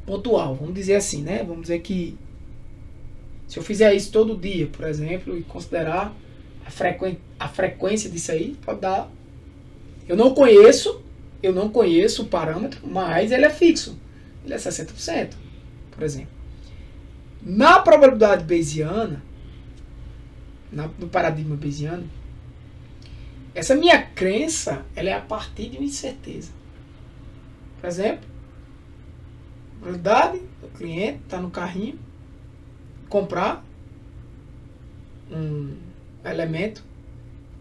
Pontual, vamos dizer assim, né? Vamos dizer que se eu fizer isso todo dia, por exemplo, e considerar a frequência disso aí, pode dar... Eu não conheço o parâmetro, mas ele é fixo. Ele é 60%, por exemplo. Na probabilidade bayesiana, no paradigma bayesiano, essa minha crença, ela é a partir de uma incerteza. Por exemplo, a probabilidade do cliente estar no carrinho, comprar um elemento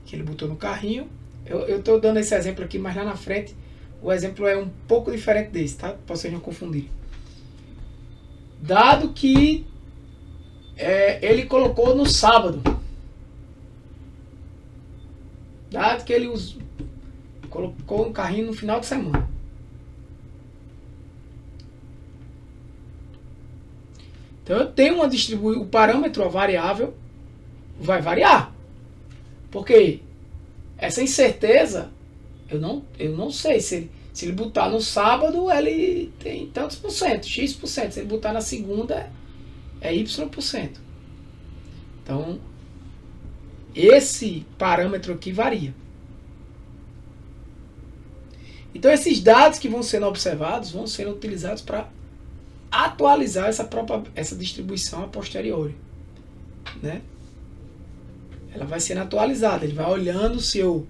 que ele botou no carrinho. Eu estou dando esse exemplo aqui, mas lá na frente o exemplo é um pouco diferente desse, tá? Para vocês não confundirem. Dado que ele colocou no sábado. Dado que ele colocou um carrinho no final de semana. Então eu tenho uma distribuição, o parâmetro, a variável, vai variar. Porque essa incerteza, eu não sei se ele botar no sábado, ele tem tantos por cento, X%. Se ele botar na segunda, é Y%. Então, esse parâmetro aqui varia. Então, esses dados que vão sendo observados vão sendo utilizados para atualizar essa distribuição a posteriori, né? Ela vai sendo atualizada, ele vai olhando se eu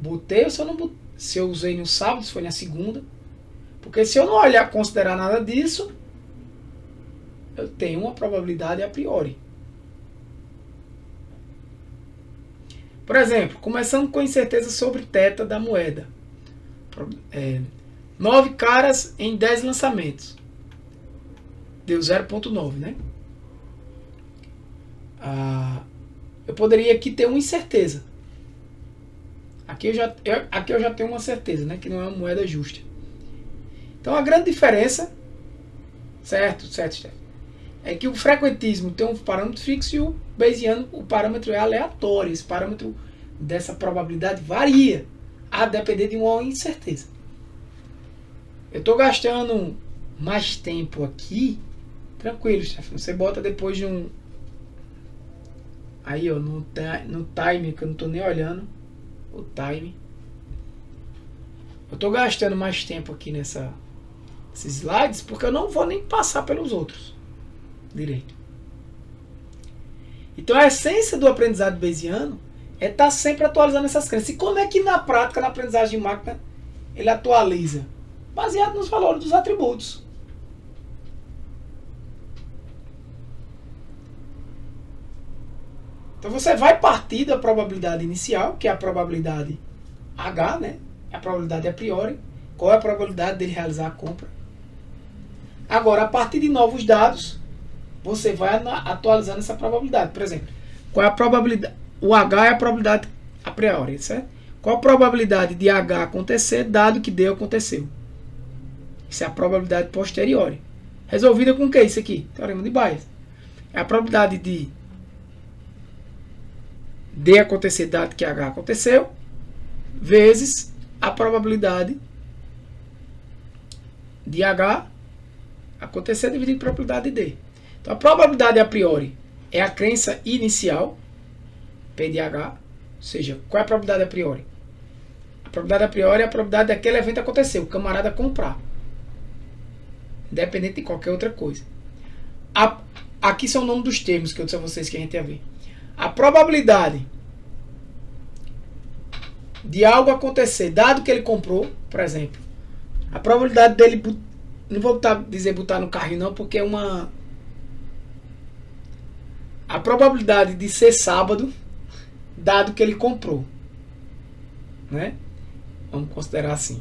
botei ou se eu não botei, se eu usei no sábado, se foi na segunda, porque se eu não olhar, considerar nada disso, eu tenho uma probabilidade a priori. Por exemplo, começando com incerteza sobre θ da moeda. 9 caras em 10 lançamentos. Deu 0,9, né? Eu poderia aqui ter uma incerteza. Aqui eu já tenho uma certeza, né? Que não é uma moeda justa. Então a grande diferença, certo, é que o frequentismo tem um parâmetro fixo e o Bayesiano, o parâmetro é aleatório. Esse parâmetro dessa probabilidade varia a depender de uma incerteza. Eu estou gastando mais tempo aqui, tranquilo, Stefano. Você bota depois de um... Aí, ó, no time, que eu não estou nem olhando o time. Eu estou gastando mais tempo aqui nesses slides porque eu não vou nem passar pelos outros direito. Então a essência do aprendizado bayesiano é estar sempre atualizando essas crenças. E como é que na prática, na aprendizagem de máquina, ele atualiza? Baseado nos valores dos atributos. Então você vai partir da probabilidade inicial, que é a probabilidade H, né? A probabilidade a priori. Qual é a probabilidade dele realizar a compra? Agora, a partir de novos dados, você vai atualizando essa probabilidade. Por exemplo, qual é a probabilidade? O H é a probabilidade a priori, certo? Qual a probabilidade de H acontecer, dado que D aconteceu? Isso é a probabilidade posteriori. Resolvida com o que isso aqui? Teorema de Bayes. É a probabilidade de D acontecer, dado que H aconteceu, vezes a probabilidade de H acontecer dividido pela probabilidade de D. Então a probabilidade a priori é a crença inicial, P de H, ou seja, qual é a probabilidade a priori? A probabilidade a priori é a probabilidade daquele evento acontecer, o camarada comprar, independente de qualquer outra coisa. Aqui são o nome dos termos que eu disse a vocês que a gente ia ver. A probabilidade de algo acontecer, dado que ele comprou, por exemplo, a probabilidade dele, não vou dizer botar no carrinho não, porque é uma... A probabilidade de ser sábado, dado que ele comprou, né? Vamos considerar assim.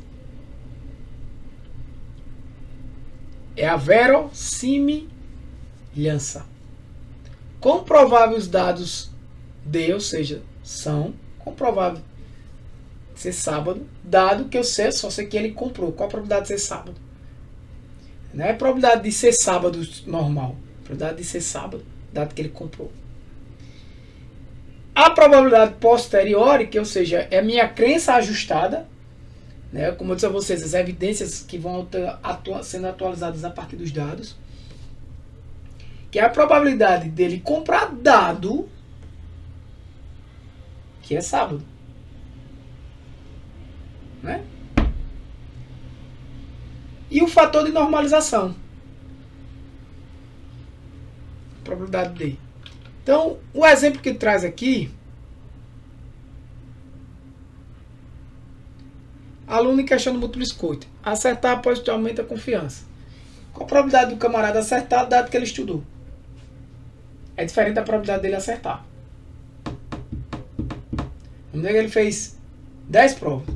É a verossimilhança. Quão provável os dados D, ou seja, são comprováveis ser sábado, dado que eu sei, só sei que ele comprou. Qual a probabilidade de ser sábado? Não é a probabilidade de ser sábado normal. A probabilidade de ser sábado, dado que ele comprou. A probabilidade posteriori, que ou seja, é a minha crença ajustada, né? Como eu disse a vocês, as evidências que vão sendo atualizadas a partir dos dados, que é a probabilidade dele comprar dado que é sábado, né? E o fator de normalização, probabilidade D. Então, o exemplo que traz aqui, aluno em questão de múltipla escolha, acertar positivamente a confiança. Qual a probabilidade do camarada acertar, dado que ele estudou? É diferente da probabilidade dele acertar. Vamos dizer que ele fez 10 provas.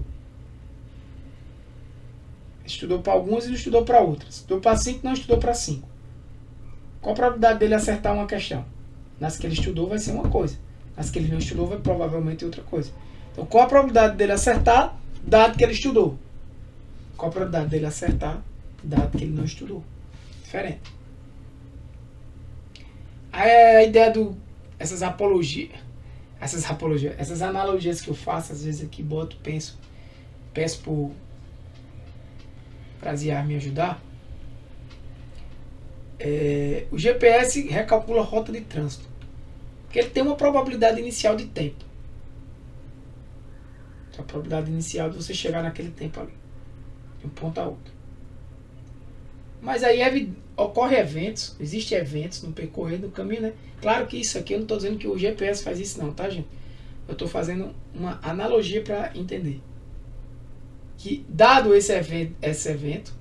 estudou para algumas e não estudou para outras. Estudou para 5, não estudou para 5. Qual a probabilidade dele acertar uma questão? Nas que ele estudou vai ser uma coisa. Nas que ele não estudou vai provavelmente outra coisa. Então, qual a probabilidade dele acertar, dado que ele estudou? Qual a probabilidade dele acertar, dado que ele não estudou? Diferente. Aí a ideia essas analogias que eu faço, às vezes aqui boto, peço para Ziar me ajudar. O GPS recalcula a rota de trânsito, porque ele tem uma probabilidade inicial de tempo. A probabilidade inicial de você chegar naquele tempo ali, de um ponto a outro. Mas aí ocorre eventos, existem eventos no percorrer do caminho, né? Claro que isso aqui eu não estou dizendo que o GPS faz isso não, tá, gente? Eu estou fazendo uma analogia para entender. Que dado esse evento,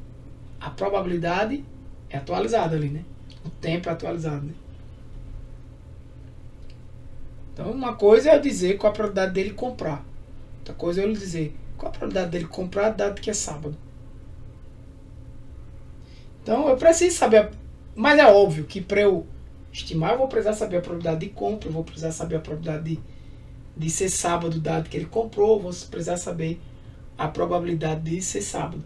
a probabilidade é atualizada ali, né? O tempo é atualizado, né? Então uma coisa é eu dizer qual a probabilidade dele comprar. Outra coisa é eu dizer qual a probabilidade dele comprar dado que é sábado. Então eu preciso saber, mas é óbvio que para eu estimar eu vou precisar saber a probabilidade de compra, eu vou precisar saber a probabilidade de ser sábado dado que ele comprou, eu vou precisar saber a probabilidade de ser sábado.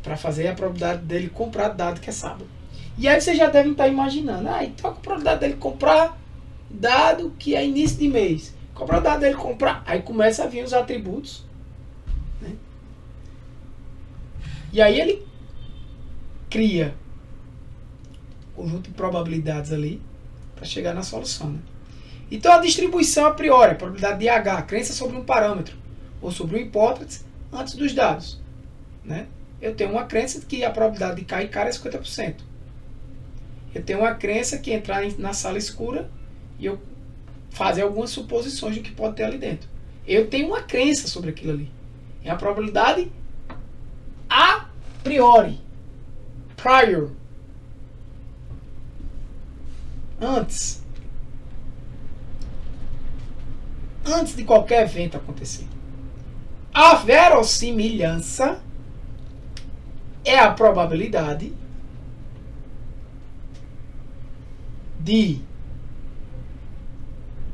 Para fazer a probabilidade dele comprar dado que é sábado. E aí vocês já devem estar imaginando, então a probabilidade dele comprar dado que é início de mês. Qual a probabilidade dele comprar? Aí começa a vir os atributos, né? E aí ele cria um conjunto de probabilidades ali para chegar na solução, né? Então a distribuição a priori, a probabilidade de H, a crença sobre um parâmetro ou sobre uma hipótese antes dos dados, né? Eu tenho uma crença de que a probabilidade de cair cara é 50%. Eu tenho uma crença que entrar na sala escura e eu fazer algumas suposições do que pode ter ali dentro. Eu tenho uma crença sobre aquilo ali. É a probabilidade a priori. Prior. Antes de qualquer evento acontecer. A verossimilhança é a probabilidade de,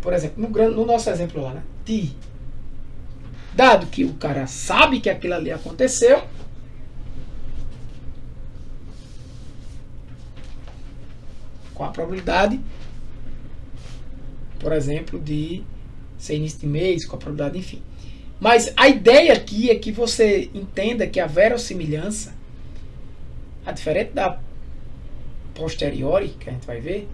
por exemplo, no nosso exemplo lá, né? Dado que o cara sabe que aquilo ali aconteceu, com a probabilidade, por exemplo, de ser início de mês, com a probabilidade, enfim. Mas a ideia aqui é que você entenda que a verossimilhança, a diferente da posteriori, que a gente vai ver,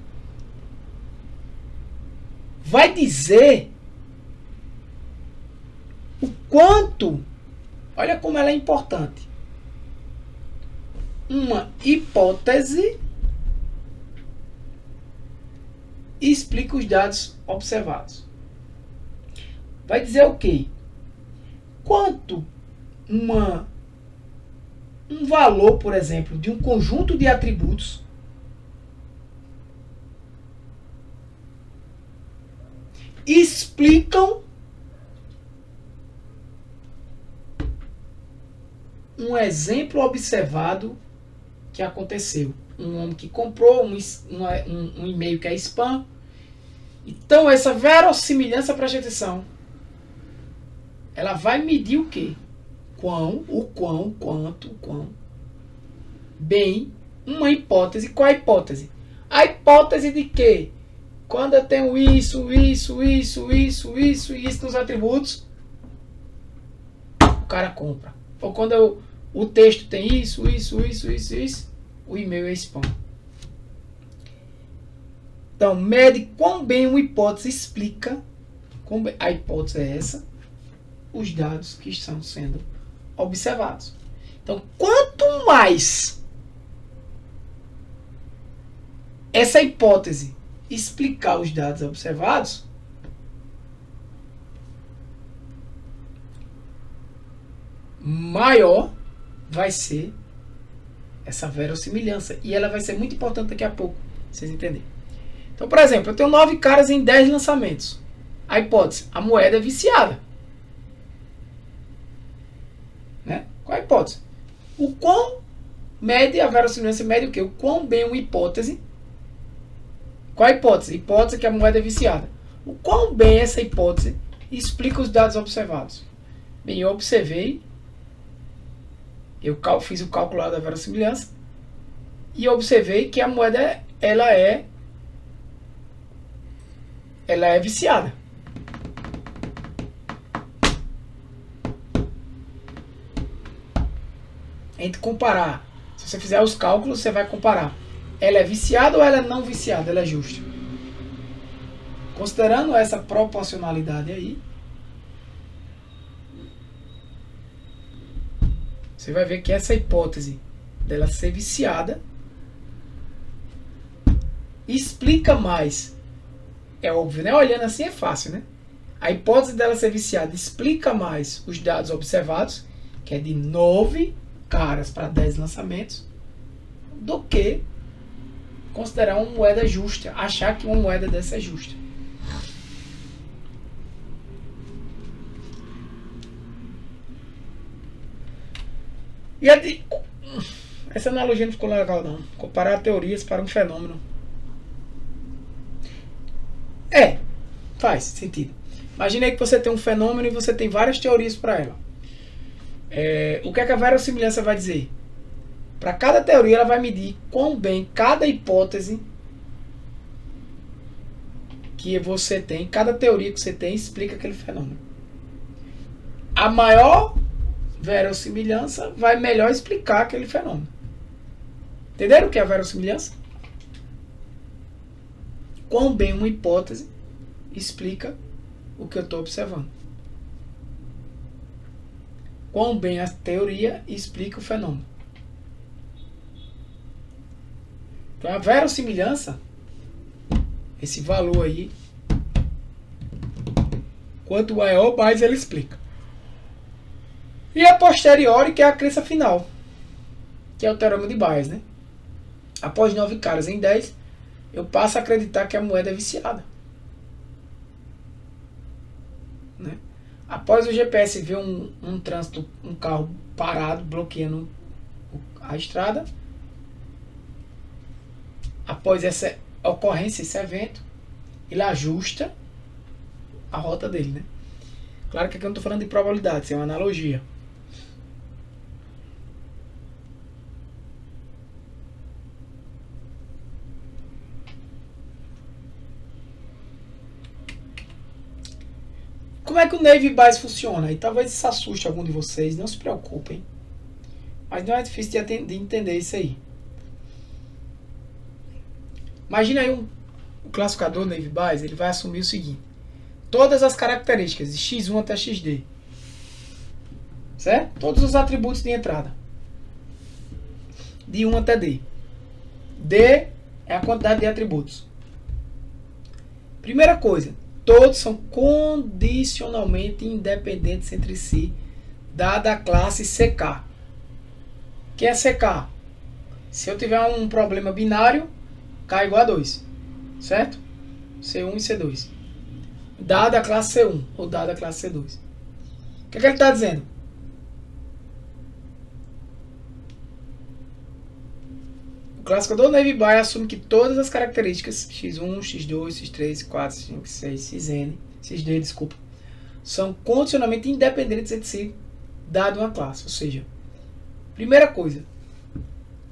vai dizer o quanto, olha como ela é importante, uma hipótese explica os dados observados. Vai dizer o quê? Quanto um valor, por exemplo, de um conjunto de atributos explicam um exemplo observado que aconteceu. Um homem que comprou um e-mail que é spam. Então essa verossimilhança, preste atenção, ela vai medir o quê? Quão bem uma hipótese. Qual a hipótese? A hipótese de que quando eu tenho isso nos atributos, o cara compra. Ou quando o texto tem isso, o e-mail é spam. Então, mede quão bem uma hipótese explica, a hipótese é essa, os dados que estão sendo observados. Então, quanto mais essa hipótese explicar os dados observados, maior vai ser essa verossimilhança. E ela vai ser muito importante daqui a pouco, vocês entenderem. Então, por exemplo, eu tenho 9 caras em 10 lançamentos. A hipótese, a moeda é viciada. Né? Qual a hipótese? O quão mede a verossimilhança, mede o quê? O quão bem uma hipótese. Qual a hipótese? Hipótese que a moeda é viciada. O quão bem essa hipótese explica os dados observados. Bem, eu observei, eu fiz o cálculo lá da verossimilhança e observei que a moeda ela é viciada. A gente comparar, se você fizer os cálculos, você vai comparar. Ela é viciada ou ela é não viciada? Ela é justa. Considerando essa proporcionalidade aí, você vai ver que essa hipótese dela ser viciada explica mais. É óbvio, né? Olhando assim é fácil, né? A hipótese dela ser viciada explica mais os dados observados, que é de 9 caras para 10 lançamentos, do que considerar uma moeda justa, achar que uma moeda dessa é justa. E essa analogia não ficou legal não. Comparar teorias para um fenômeno. Faz sentido. Imagina aí que você tem um fenômeno e você tem várias teorias para ela. O que é que a verossimilhança vai dizer? Para cada teoria ela vai medir quão bem cada hipótese que você tem, cada teoria que você tem explica aquele fenômeno. A maior verossimilhança vai melhor explicar aquele fenômeno. Entenderam o que é a verossimilhança? Quão bem uma hipótese explica o que eu estou observando. Quão bem a teoria explica o fenômeno. Então a verossimilhança, esse valor aí, quanto maior, mais ele explica. E a posteriori, que é a crença final, que é o teorema de Bayes, né? Após 9 caras em 10, eu passo a acreditar que a moeda é viciada. Né? Após o GPS ver um trânsito, um carro parado, bloqueando a estrada, após essa ocorrência, esse evento, ele ajusta a rota dele, né? Claro que aqui eu não estou falando de probabilidade, isso é uma analogia. Como é que o Navy Bayes funciona? E talvez isso assuste algum de vocês, não se preocupem. Mas não é difícil de entender isso aí. Imagina aí o classificador Navy Bayes, ele vai assumir o seguinte: todas as características de x1 até xd, certo? Todos os atributos de entrada, de 1 até d. D é a quantidade de atributos. Primeira coisa, todos são condicionalmente independentes entre si, dada a classe CK. O que é CK? Se eu tiver um problema binário, K igual a 2, certo? C1 e C2. Dada a classe C1 ou dada a classe C2. O que é que ele está dizendo? O classificador Navy Bayes assume que todas as características x1, x2, x3, x4, x5, x6, xd, desculpa, são condicionalmente independentes entre si, dado uma classe. Ou seja, primeira coisa,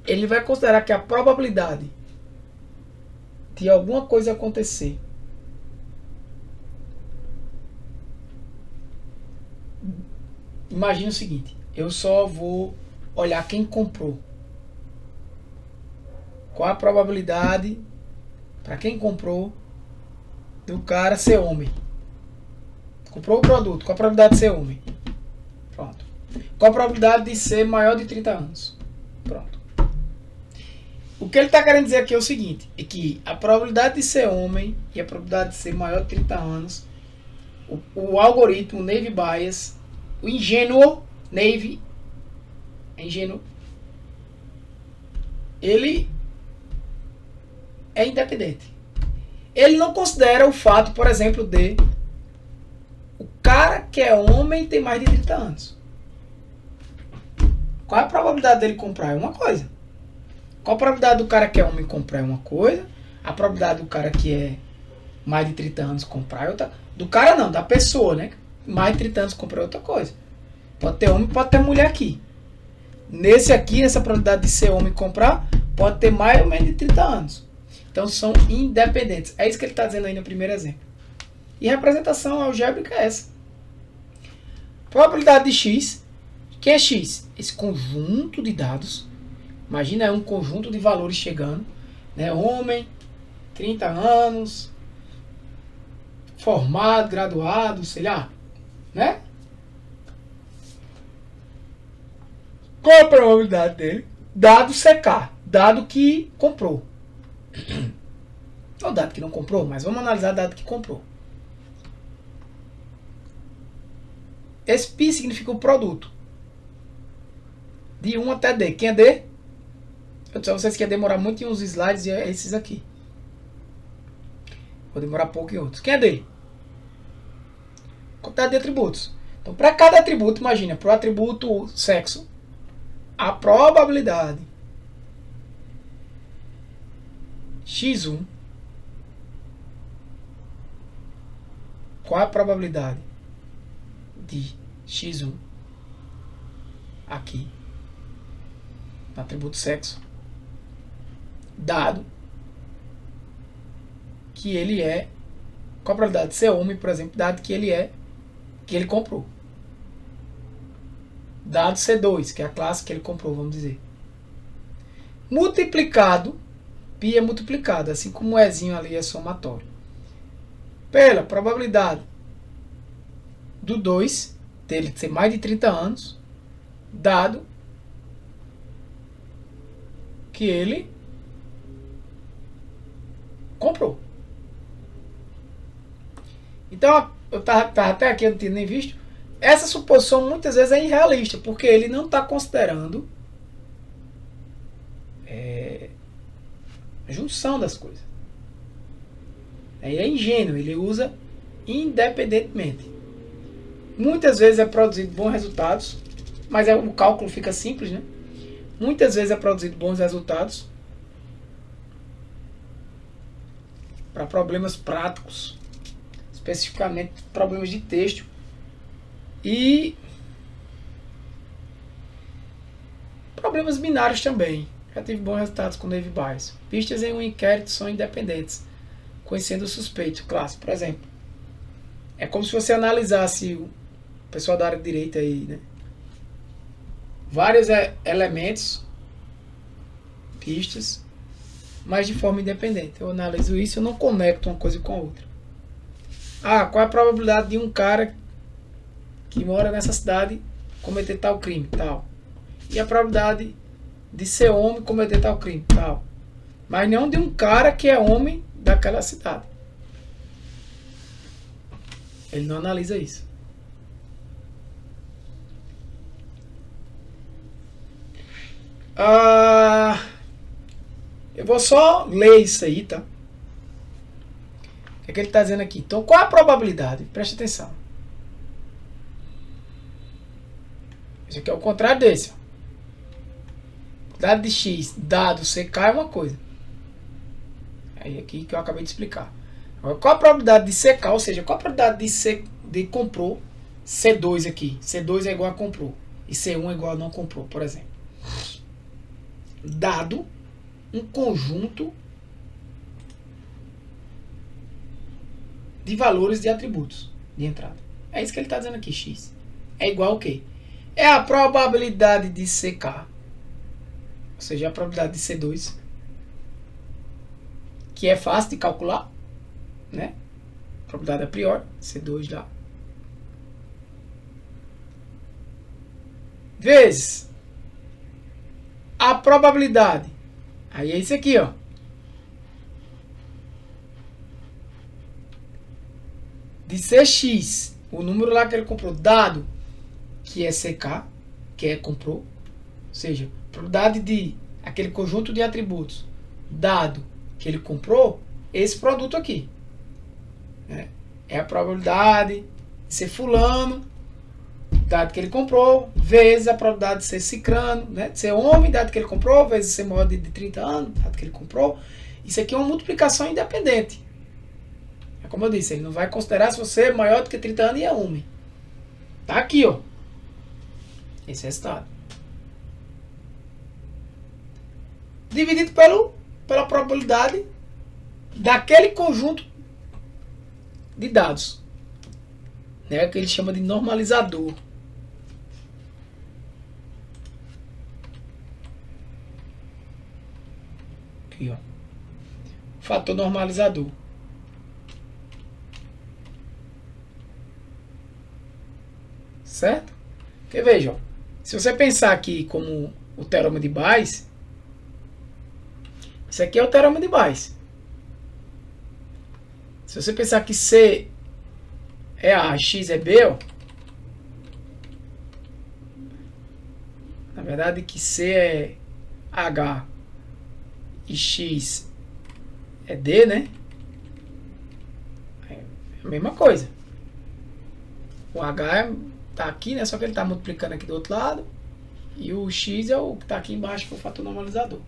ele vai considerar que a probabilidade de alguma coisa acontecer imagina o seguinte: eu só vou olhar quem comprou. Qual a probabilidade para quem comprou do cara ser homem? Comprou o produto, qual a probabilidade de ser homem? Pronto. Qual a probabilidade de ser maior de 30 anos? Pronto. O que ele está querendo dizer aqui é o seguinte: é que a probabilidade de ser homem e a probabilidade de ser maior de 30 anos, o algoritmo Navy Bayes, o ingênuo Navy, ele é independente. Ele não considera o fato, por exemplo, de o cara que é homem tem mais de 30 anos. Qual é a probabilidade dele comprar? É uma coisa. Qual a probabilidade do cara que é homem comprar é uma coisa. A probabilidade do cara que é mais de 30 anos comprar é outra. Do cara não, da pessoa, né? Mais de 30 anos comprar é outra coisa. Pode ter homem, pode ter mulher aqui. Nesse aqui, essa probabilidade de ser homem e comprar, pode ter mais ou menos de 30 anos. Então são independentes. É isso que ele está dizendo aí no primeiro exemplo. E representação algébrica é essa. Probabilidade de x. Quem é x? Esse conjunto de dados. Imagina é um conjunto de valores chegando. Né? Homem, 30 anos, formado, graduado, sei lá. Né? Qual a probabilidade dele? Dado CK. Dado que comprou. Ou dado que não comprou, mas vamos analisar dado que comprou. Esse π significa o produto. De 1 até D. Quem é D? Eu disse a vocês que ia demorar muito em uns slides e é esses aqui. Vou demorar pouco em outros. Quem é D? Quantidade de atributos. Então, para cada atributo, imagina, para o atributo sexo, a probabilidade x1. Qual é a probabilidade de x1 aqui no atributo sexo, dado que ele é, qual a probabilidade de ser homem, por exemplo, dado que ele é, que ele comprou, dado C2, que é a classe que ele comprou, vamos dizer, multiplicado, π é multiplicado, assim como o Ezinho ali é somatório, pela probabilidade do 2, dele ser mais de 30 anos, dado que ele comprou. Então, eu tava até aqui, eu não tinha nem visto. Essa suposição muitas vezes é irrealista, porque ele não está considerando a junção das coisas. Aí é ingênuo, ele usa independentemente. Muitas vezes é produzido bons resultados, mas o cálculo fica simples, né? Muitas vezes é produzido bons resultados para problemas práticos, especificamente problemas de texto e problemas binários também. Já tive bons resultados com Navy Bayes. Pistas em um inquérito são independentes, conhecendo o suspeito. Clássico, por exemplo. É como se você analisasse o pessoal da área de direito aí, né? Vários elementos, pistas, mas de forma independente. Eu analiso isso, eu não conecto uma coisa com a outra. Ah, qual é a probabilidade de um cara que mora nessa cidade cometer tal crime, tal. E a probabilidade de ser homem cometer tal crime, tal. Mas não de um cara que é homem daquela cidade. Ele não analisa isso. Eu vou só ler isso aí, tá? O que é que ele está dizendo aqui? Então, qual é a probabilidade? Preste atenção. Isso aqui é o contrário desse. Dado de x, dado CK é uma coisa. Aí aqui que eu acabei de explicar. Agora, qual a probabilidade de CK? Ou seja, qual a probabilidade de comprou C2 aqui? C2 é igual a comprou. E C1 é igual a não comprou, por exemplo. Dado um conjunto de valores de atributos de entrada. É isso que ele está dizendo aqui, x. É igual ao quê? É a probabilidade de CK, ou seja, a probabilidade de C2, que é fácil de calcular, né? Probabilidade a priori, C2 lá. Vezes a probabilidade, aí é isso aqui, ó, de CX, o número lá que ele comprou, dado que é CK, que é comprou, ou seja, a probabilidade de aquele conjunto de atributos, dado que ele comprou, esse produto aqui, né? É a probabilidade de ser fulano dado que ele comprou, vezes a probabilidade de ser cicrano, né? De ser homem, dado que ele comprou, vezes ser maior de 30 anos, dado que ele comprou. Isso aqui é uma multiplicação independente. É como eu disse, ele não vai considerar se você é maior do que 30 anos e é homem. Tá aqui, ó. Esse resultado. Dividido pela probabilidade daquele conjunto de dados, né, que ele chama de normalizador. Aqui, ó. Fator normalizador. Certo? Porque veja, ó, se você pensar aqui como o teorema de Bayes, isso aqui é o teorema de Bayes. Se você pensar que C é A, X é B, ó, na verdade que C é H e X é D, né? É a mesma coisa. O H tá aqui, né? Só que ele tá multiplicando aqui do outro lado. E o X é o que tá aqui embaixo, que é o fator normalizador.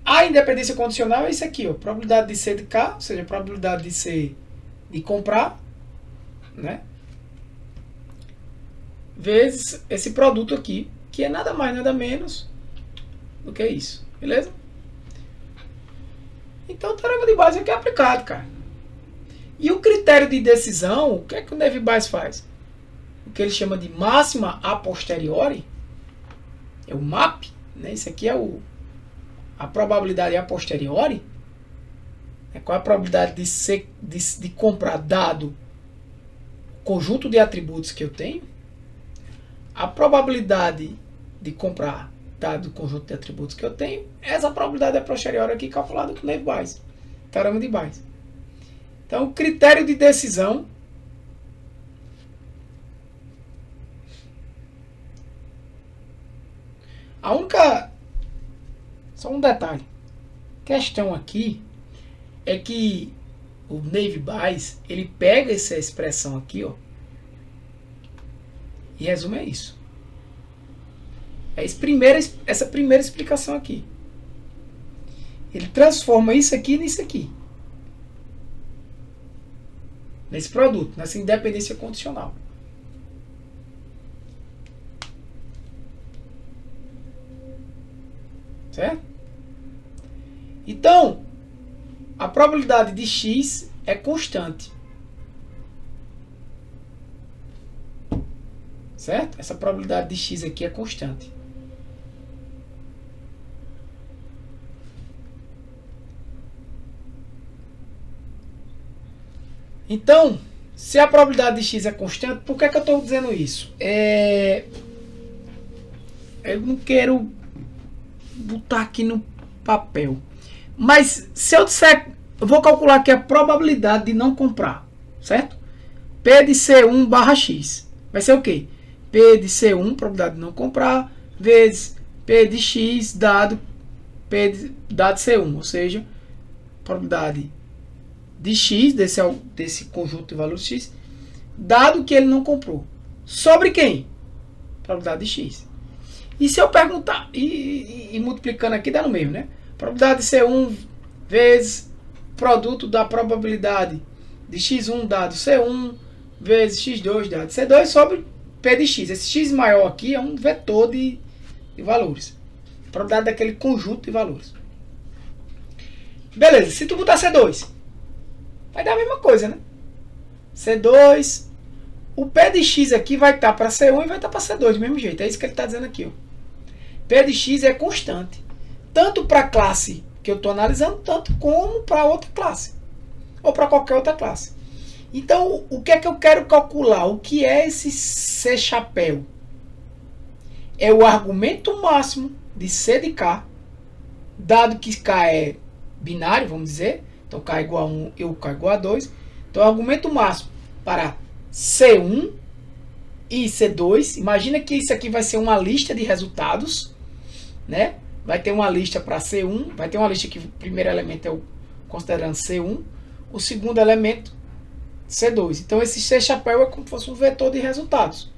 A independência condicional é isso aqui, ó. Probabilidade de C de K, ou seja, a probabilidade de C de comprar, né? Vezes esse produto aqui, que é nada mais, nada menos do que isso. Beleza? Então o teorema de Bayes aqui é aplicado, cara. E o critério de decisão, o que é que o Neve Bayes faz? O que ele chama de máxima a posteriori, é o MAP, né? Isso aqui é a probabilidade a posteriori. Qual é a probabilidade de comprar dado o conjunto de atributos que eu tenho? A probabilidade de comprar dado o conjunto de atributos que eu tenho, essa probabilidade a posteriori aqui calculada com o Neve Bayes, teorema de Bayes. Então, o critério de decisão a única... Só um detalhe. Questão aqui é que o Neve Bayes, ele pega essa expressão aqui, ó, e resume a isso. É essa primeira explicação aqui. Ele transforma isso aqui nisso aqui. Nesse produto, nessa independência condicional. Certo? Então, a probabilidade de X é constante. Certo? Essa probabilidade de X aqui é constante. Então, se a probabilidade de X é constante, por que eu estou dizendo isso? Eu não quero botar aqui no papel. Mas se eu disser, eu vou calcular aqui a probabilidade de não comprar, certo? P de C1 barra X. Vai ser o quê? P de C1, probabilidade de não comprar, vezes P de X dado dado C1. Ou seja, probabilidade de X, desse conjunto de valores X, dado que ele não comprou. Sobre quem? Probabilidade de X. E se eu perguntar, e multiplicando aqui dá no mesmo, né? Probabilidade de C1 vezes produto da probabilidade de X1 dado C1 vezes X2 dado C2 sobre P de X. Esse X maior aqui é um vetor de valores. Probabilidade daquele conjunto de valores. Beleza, se tu botar C2, vai dar a mesma coisa, né? C2, o P de X aqui vai estar para C1 e vai estar para C2 do mesmo jeito. É isso que ele está dizendo aqui, ó. P de X é constante. Tanto para a classe que eu estou analisando, tanto como para outra classe. Ou para qualquer outra classe. Então, o que é que eu quero calcular? O que é esse C chapéu? É o argumento máximo de C de K, dado que K é binário, vamos dizer. Então, K igual a 1 e K igual a 2. Então, o argumento máximo para C1 e C2. Imagina que isso aqui vai ser uma lista de resultados, né? Vai ter uma lista para C1, vai ter uma lista que o primeiro elemento é considerando C1, o segundo elemento C2. Então esse C chapéu é como se fosse um vetor de resultados.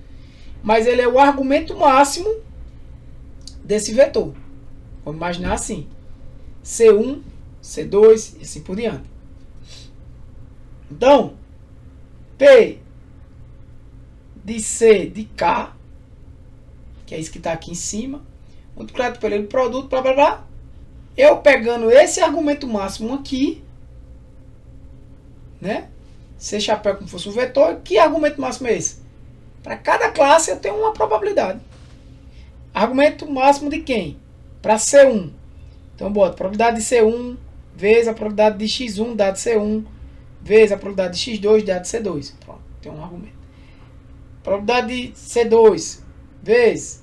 mas ele é o argumento máximo desse vetor. Vamos imaginar assim: C1, C2 e assim por diante. Então, P de C de K, que é isso que está aqui em cima, multiplicado pelo produto, blá blá blá. Eu pegando esse argumento máximo aqui, né? C chapéu como fosse um vetor, que argumento máximo é esse? Para cada classe eu tenho uma probabilidade. Argumento máximo de quem? Para C1. Então, bota a probabilidade de C1 vezes a probabilidade de X1 dado C1 vezes a probabilidade de X2 dado C2. Pronto, tem um argumento. Probabilidade de C2 vezes.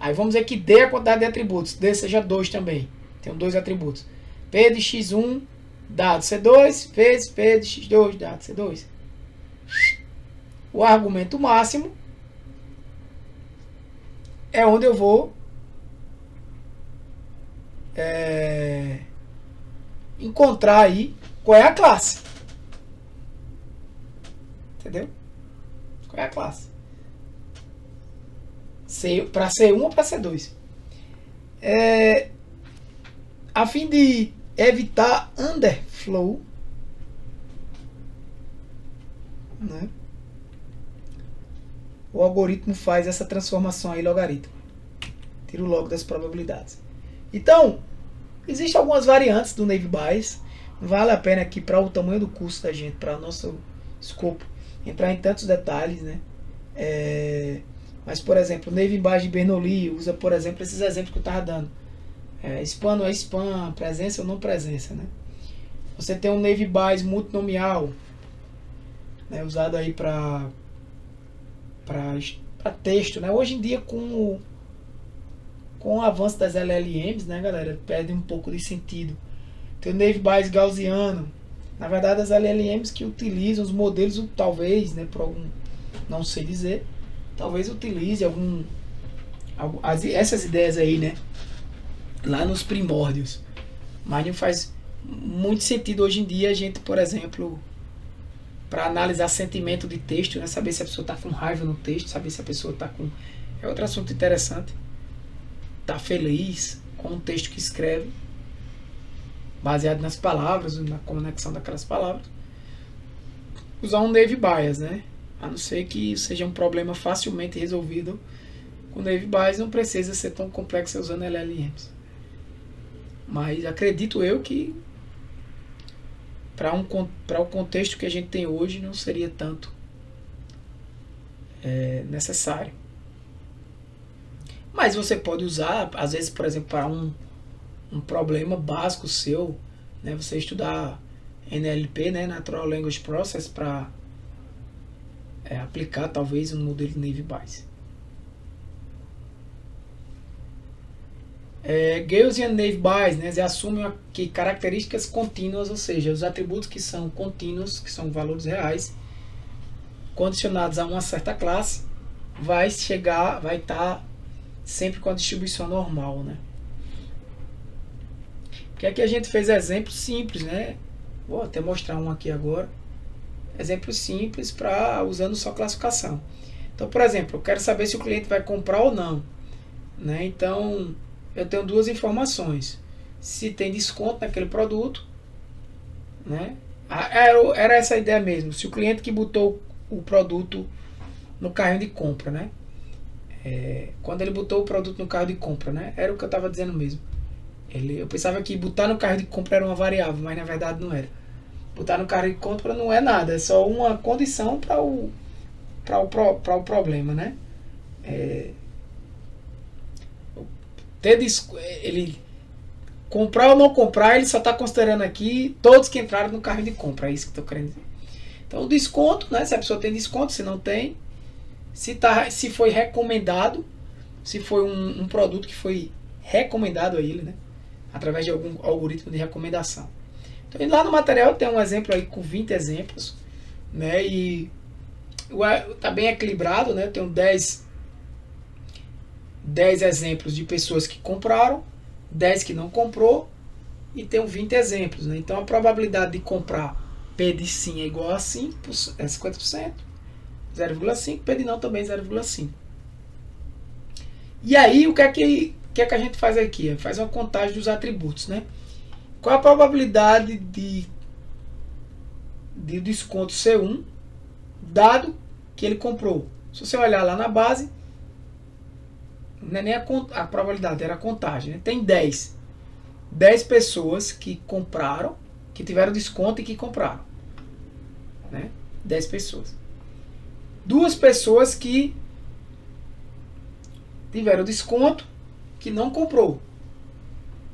Aí vamos dizer que D é a quantidade de atributos. D seja 2 também. Tem 2 atributos. P de X1 dado C2 vezes P de X2 dado C2. O argumento máximo é onde eu vou encontrar aí qual é a classe. Entendeu? Qual é a classe? Para C1 ou para C2. A fim de evitar underflow, né? O algoritmo faz essa transformação aí logarítmica. Tira o log das probabilidades. Então, existem algumas variantes do Naive Bayes. Não vale a pena aqui, para o tamanho do curso da gente, para nosso escopo, entrar em tantos detalhes, né? Mas, por exemplo, o Naive Bayes de Bernoulli usa, por exemplo, esses exemplos que eu estava dando. Spam não é spam, presença ou não presença, né? Você tem um Naive Bayes multinomial, né, usado aí para texto, né? Hoje em dia, com o avanço das LLMs, né, galera, perde um pouco de sentido. Tem o Naive Bayes gaussiano. Na verdade, as LLMs que utilizam os modelos, talvez, né, por algum, não sei dizer, talvez utilize essas ideias aí, né, lá nos primórdios. Mas não faz muito sentido hoje em dia a gente, por exemplo, para analisar sentimento de texto, né, saber se a pessoa está com raiva no texto, saber se a pessoa está com... É outro assunto interessante. Está feliz com o texto que escreve, baseado nas palavras, na conexão daquelas palavras. Usar um Naive Bayes, né? A não ser que seja um problema facilmente resolvido com o Naive Bayes, não precisa ser tão complexo usando LLMs. Mas acredito eu que para o contexto que a gente tem hoje não seria tanto necessário. Mas você pode usar, às vezes, por exemplo, para um problema básico seu, né, você estudar NLP, né, Natural Language Process, para aplicar talvez um modelo de Naive Bayes. Gaussian Naive Bayes, né, eles assumem aqui características contínuas, ou seja, os atributos que são contínuos, que são valores reais, condicionados a uma certa classe, vai estar sempre com a distribuição normal, né? Porque aqui a gente fez exemplos simples, né? Vou até mostrar um aqui agora. Exemplos simples para usando só classificação. Então, por exemplo, eu quero saber se o cliente vai comprar ou não, né? Então, eu tenho duas informações: se tem desconto naquele produto, né? Era essa a ideia mesmo. Se o cliente que botou o produto no carrinho de compra, né? Quando ele botou o produto no carro de compra, né? Era o que eu estava dizendo mesmo. Eu pensava que botar no carro de compra era uma variável, mas na verdade não era. Botar no carro de compra não é nada, é só uma condição para o problema, né? Ele comprar ou não comprar, ele só está considerando aqui todos que entraram no carro de compra, é isso que eu estou querendo dizer. Então, o desconto, né? Se a pessoa tem desconto, se não tem, se foi recomendado, se foi um produto que foi recomendado a ele, né, através de algum algoritmo de recomendação. Então, lá no material tem um exemplo aí com 20 exemplos, né, e está bem equilibrado, né, tem 10 exemplos de pessoas que compraram, 10 que não comprou, e tem 20 exemplos, né. Então a probabilidade de comprar P de sim é igual a 5, é 50%, 0,5, P de não também 0,5. E aí, o que é que a gente faz aqui? Faz uma contagem dos atributos, né? Qual a probabilidade de desconto C1, dado que ele comprou? Se você olhar lá na base, não é nem a probabilidade, era a contagem, né? Tem 10 pessoas que compraram, que tiveram desconto e que compraram, né? 10 pessoas. 2 pessoas que tiveram desconto, que não comprou.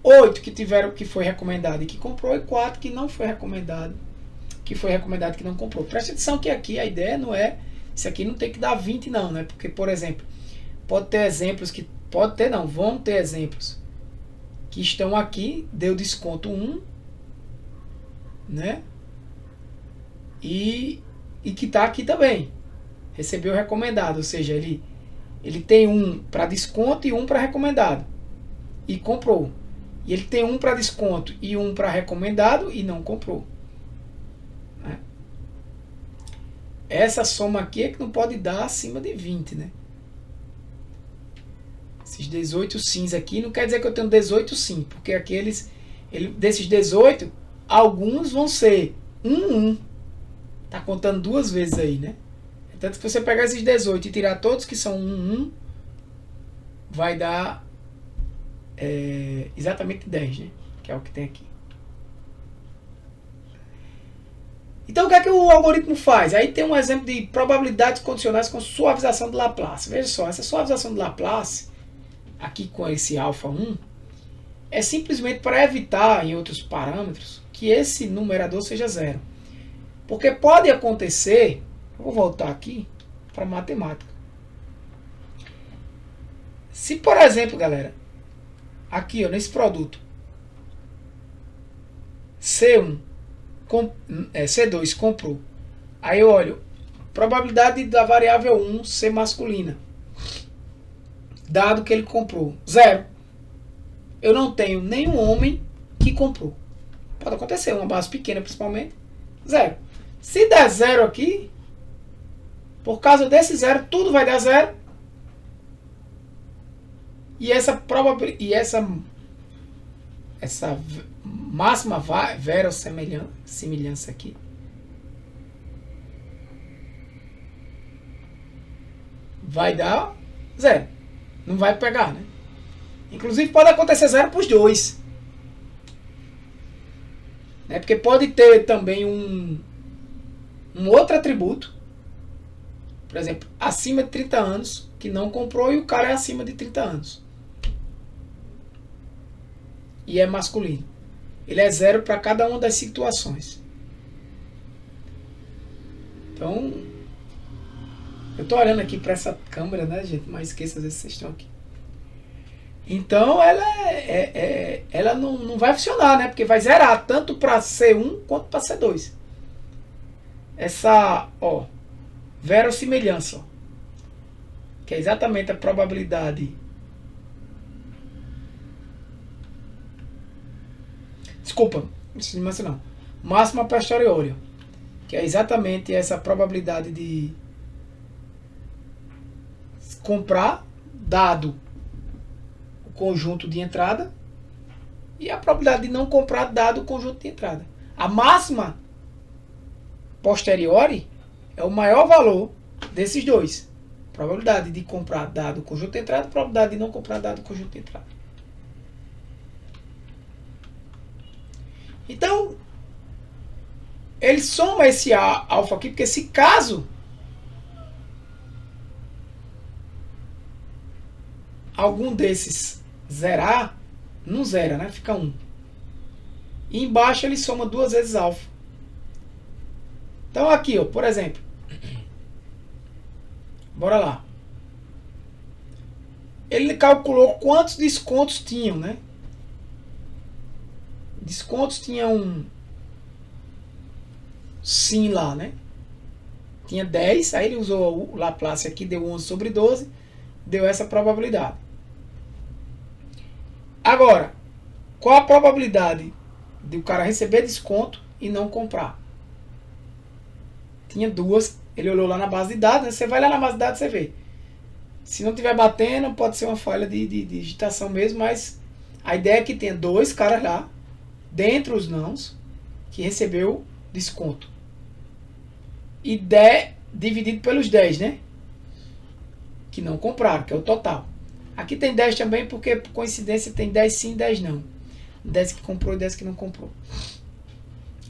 8 que tiveram, que foi recomendado e que comprou, e 4 que não foi recomendado, que foi recomendado que não comprou. Preste atenção que aqui a ideia não é, isso aqui não tem que dar 20 não, né? Porque, por exemplo, pode ter exemplos que, pode ter não, vão ter exemplos que estão aqui, deu desconto 1, né? E que está aqui também, recebeu recomendado, ou seja, ele tem um para desconto e um para recomendado, e comprou. E ele tem um para desconto e um para recomendado e não comprou, né? Essa soma aqui é que não pode dar acima de 20, né? Esses 18 sims aqui não quer dizer que eu tenho 18 sim, porque aqueles, desses 18, alguns vão ser 1. Tá contando 2 vezes aí, né? Tanto que você pegar esses 18 e tirar todos que são 1, vai dar exatamente 10, né? Que é o que tem aqui. Então o que é que o algoritmo faz? Aí tem um exemplo de probabilidades condicionais com suavização de Laplace. Veja só, essa suavização de Laplace, aqui com esse alfa 1, é simplesmente para evitar, em outros parâmetros, que esse numerador seja 0. Porque pode acontecer, eu vou voltar aqui para matemática. Se, por exemplo, galera, aqui ó, nesse produto, C1, C2 comprou. Aí eu olho, probabilidade da variável 1 ser masculina, dado que ele comprou 0. Eu não tenho nenhum homem que comprou. Pode acontecer, uma base pequena principalmente, 0. Se der 0 aqui, por causa desse 0, tudo vai dar 0. E essa máxima verossimilhança aqui vai dar 0. Não vai pegar, né? Inclusive pode acontecer 0 para os dois, né? Porque pode ter também um outro atributo, por exemplo, acima de 30 anos, que não comprou e o cara é acima de 30 anos. E é masculino. Ele é 0 para cada uma das situações. Então, eu estou olhando aqui para essa câmera, né, gente? Mas esqueça, às vezes vocês estão aqui. Então, ela não vai funcionar, né? Porque vai zerar tanto para C1 quanto para C2. Essa, ó, verossimilhança, ó, que é exatamente a probabilidade. Desculpa, não. Máxima a posteriori, que é exatamente essa probabilidade de comprar, dado o conjunto de entrada, e a probabilidade de não comprar, dado o conjunto de entrada. A máxima posteriori é o maior valor desses dois. Probabilidade de comprar, dado o conjunto de entrada, probabilidade de não comprar, dado o conjunto de entrada. Então, ele soma esse alfa aqui, porque se caso algum desses zerar, não zera, né? Fica 1. E embaixo ele soma 2 vezes alfa. Então aqui, ó, por exemplo, bora lá. Ele calculou quantos descontos tinham, né? Descontos tinham sim lá, né? Tinha 10, aí ele usou o Laplace aqui, deu 11 sobre 12, deu essa probabilidade. Agora, qual a probabilidade de o cara receber desconto e não comprar? Tinha 2, ele olhou lá na base de dados, né? Você vai lá na base de dados, você vê. Se não estiver batendo, pode ser uma falha de digitação mesmo, mas a ideia é que tenha 2 caras lá, dentre os nãos, que recebeu desconto. E dividido pelos 10, né? Que não compraram, que é o total. Aqui tem 10 também, porque por coincidência tem 10 sim e 10 não. 10 que comprou e 10 que não comprou.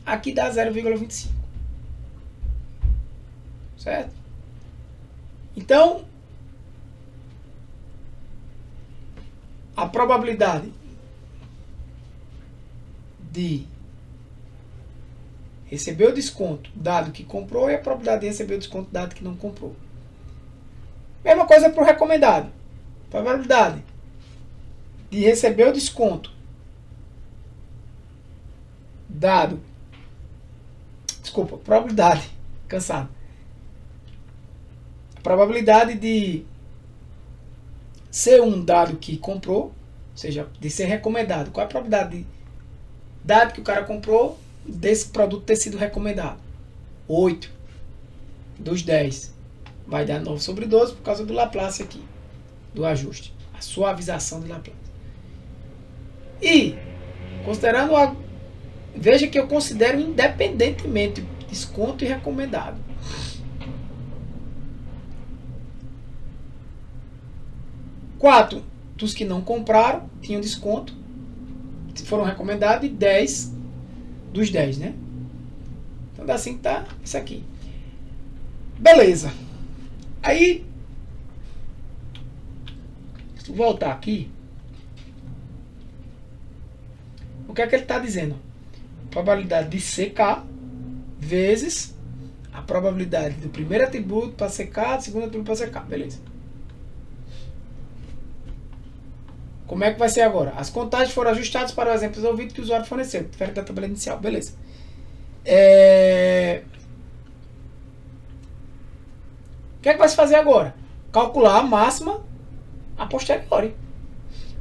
Aqui dá 0,25. Certo? Então, a probabilidade de receber o desconto dado que comprou e a probabilidade de receber o desconto dado que não comprou. Mesma coisa para o recomendado. Probabilidade de receber o desconto dado. Desculpa, probabilidade. Cansado. A probabilidade de ser um dado que comprou, ou seja, de ser recomendado. Qual é a probabilidade de dado que o cara comprou desse produto ter sido recomendado? 8 dos 10. Vai dar 9 sobre 12 por causa do Laplace aqui. Do ajuste. A suavização de Laplace. E, considerando veja que eu considero independentemente desconto e recomendado. Quatro dos que não compraram tinham desconto, foram recomendados, e 10 dos 10, né? Então dá assim que tá isso aqui. Beleza. Aí, se eu voltar aqui, o que é que ele está dizendo? Probabilidade de CK vezes a probabilidade do primeiro atributo para CK, do segundo atributo para CK. Beleza. Como é que vai ser agora? As contagens foram ajustadas para o exemplo resolvido que o usuário forneceu, diferente da tabela inicial. Beleza. O que é que vai se fazer agora? Calcular a máxima a posteriori.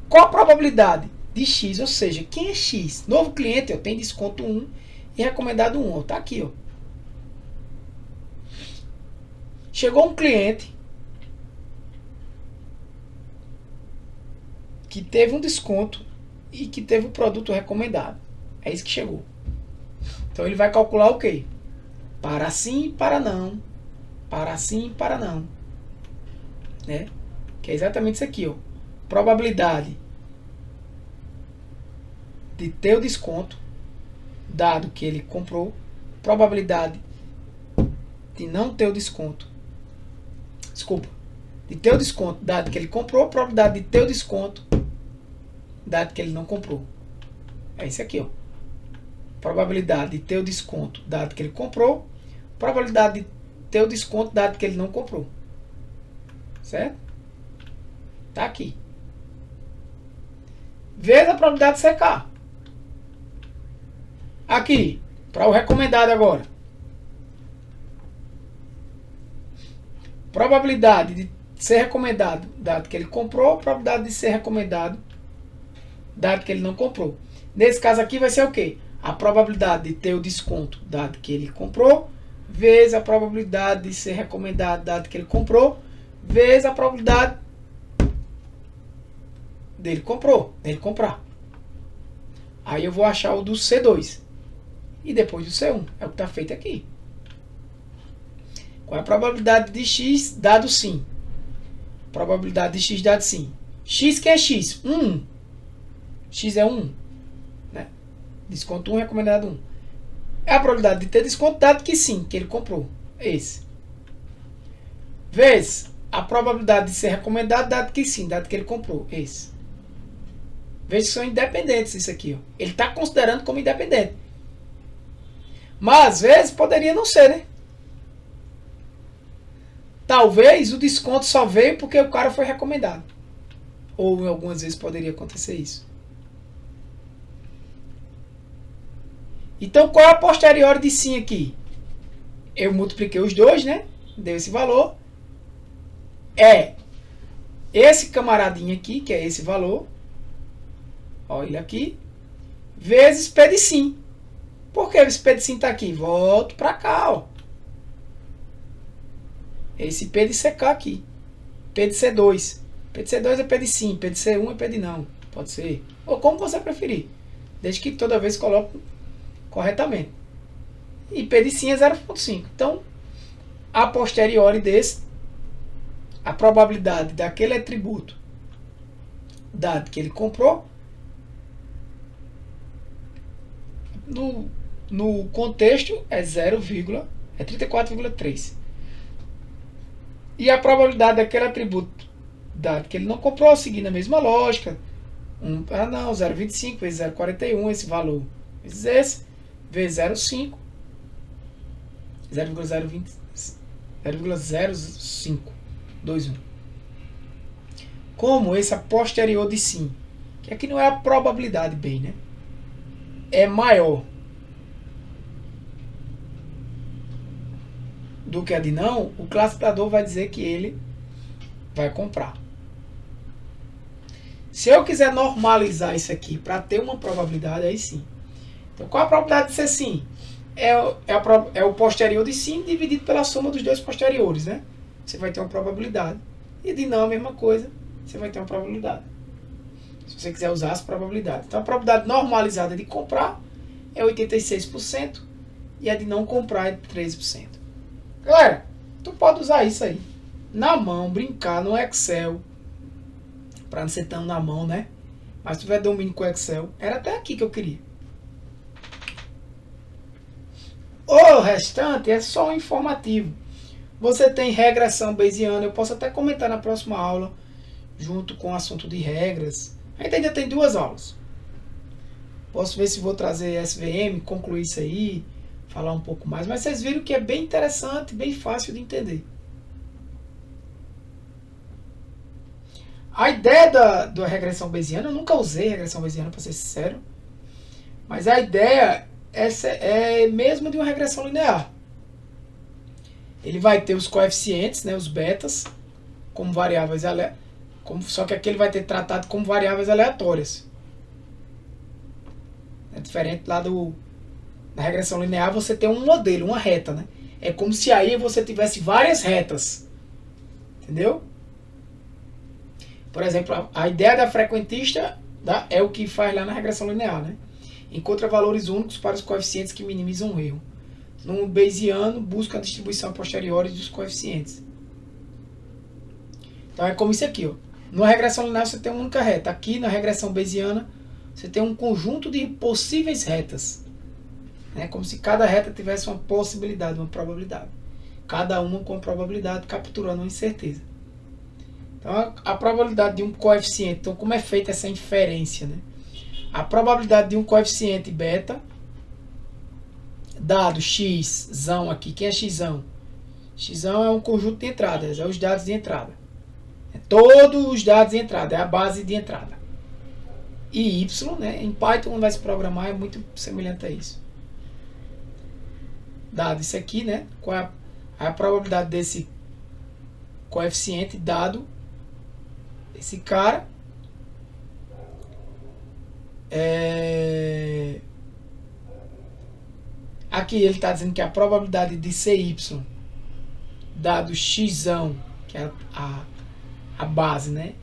Qual a probabilidade de X? Ou seja, quem é X? Novo cliente, ó, tem desconto 1 e recomendado 1. Está aqui. Ó. Chegou um cliente que teve um desconto e que teve o produto recomendado. É isso que chegou. Então ele vai calcular o quê? Para sim e para não. Para sim e para não. Né? Que é exatamente isso aqui. Ó. Probabilidade de ter o desconto, dado que ele comprou. Probabilidade de não ter o desconto. Desculpa. De ter o desconto, dado que ele comprou. Probabilidade de ter o desconto, dado que ele não comprou. É isso aqui, ó. Probabilidade de ter o desconto, dado que ele comprou. Probabilidade de ter o desconto, dado que ele não comprou. Certo? Tá aqui. Vezes a probabilidade de CK. Aqui, para o recomendado agora. Probabilidade de ser recomendado, dado que ele comprou. Probabilidade de ser recomendado, dado que ele não comprou. Nesse caso aqui vai ser o quê? A probabilidade de ter o desconto, dado que ele comprou, vezes a probabilidade de ser recomendado, dado que ele comprou, vezes a probabilidade dele comprar. Aí eu vou achar o do C2. E depois do C1. É o que está feito aqui. Qual é a probabilidade de X dado sim? Probabilidade de X dado sim. X que é X? 1. X é 1. Né? Desconto 1, recomendado 1. É a probabilidade de ter desconto dado que sim, que ele comprou. Esse. Vezes a probabilidade de ser recomendado dado que sim, dado que ele comprou. Esse. Veja que são independentes isso aqui. Ó. Ele está considerando como independente. Mas às vezes poderia não ser, né? Talvez o desconto só veio porque o cara foi recomendado. Ou algumas vezes poderia acontecer isso. Então qual é a posteriori de sim aqui? Eu multipliquei os dois, né? Deu esse valor. É esse camaradinho aqui, que é esse valor. Olha ele aqui. Vezes P de sim. Por que esse P de sim está aqui? Volto para cá, ó. Esse P de CK aqui. P de C2. P de C2 é P de sim, P de C1 é P de não. Pode ser. Ou como você preferir. Desde que toda vez coloque corretamente. E P de sim é 0,5. Então, a posteriori desse, a probabilidade daquele atributo, dado que ele comprou, no contexto é 34,3. E a probabilidade daquele atributo, dado que ele não comprou, seguindo a mesma lógica, 0,25 vezes 0,41, esse valor vezes esse, vezes 0,5, 0,0521. Como esse a posterior de sim, que aqui não é a probabilidade bem, né? É maior do que a de não, o classificador vai dizer que ele vai comprar. Se eu quiser normalizar isso aqui para ter uma probabilidade, aí sim. Então, qual a probabilidade de ser sim? É o posterior de sim dividido pela soma dos dois posteriores, né? Você vai ter uma probabilidade. E de não, a mesma coisa, você vai ter uma probabilidade. Se você quiser usar as probabilidades. Então, a probabilidade normalizada de comprar é 86% e a de não comprar é 13%. Galera, tu pode usar isso aí na mão, brincar no Excel, para não ser tão na mão, né? Mas se tiver domínio com Excel, era até aqui que eu queria. O restante é só um informativo. Você tem regressão bayesiana, eu posso até comentar na próxima aula, junto com o assunto de regras. A gente ainda tem 2 aulas. Posso ver se vou trazer SVM, concluir isso aí, falar um pouco mais. Mas vocês viram que é bem interessante, bem fácil de entender. A ideia da regressão bayesiana, eu nunca usei regressão bayesiana, para ser sincero. Mas a ideia é mesmo de uma regressão linear. Ele vai ter os coeficientes, né, os betas, como variáveis só que aqui ele vai ter tratado como variáveis aleatórias. É diferente lá na regressão linear, você tem um modelo, uma reta, né? É como se aí você tivesse várias retas. Entendeu? Por exemplo, a ideia da frequentista é o que faz lá na regressão linear, né? Encontra valores únicos para os coeficientes que minimizam o erro. No bayesiano, busca a distribuição posterior dos coeficientes. Então é como isso aqui, ó. Na regressão linear você tem uma única reta. Aqui na regressão bayesiana você tem um conjunto de possíveis retas. É como se cada reta tivesse uma possibilidade, uma probabilidade. Cada uma com probabilidade, capturando uma incerteza. Então a probabilidade de um coeficiente, então como é feita essa inferência, né? A probabilidade de um coeficiente beta, dado x aqui, quem é x? X é um conjunto de entradas, é os dados de entrada. É todos os dados de entrada, é a base de entrada. E y, né? Em Python, quando vai se programar, é muito semelhante a isso. Dado isso aqui, né? Qual é a probabilidade desse coeficiente dado esse cara aqui ele está dizendo que a probabilidade de ser y dado x, que é a base, né?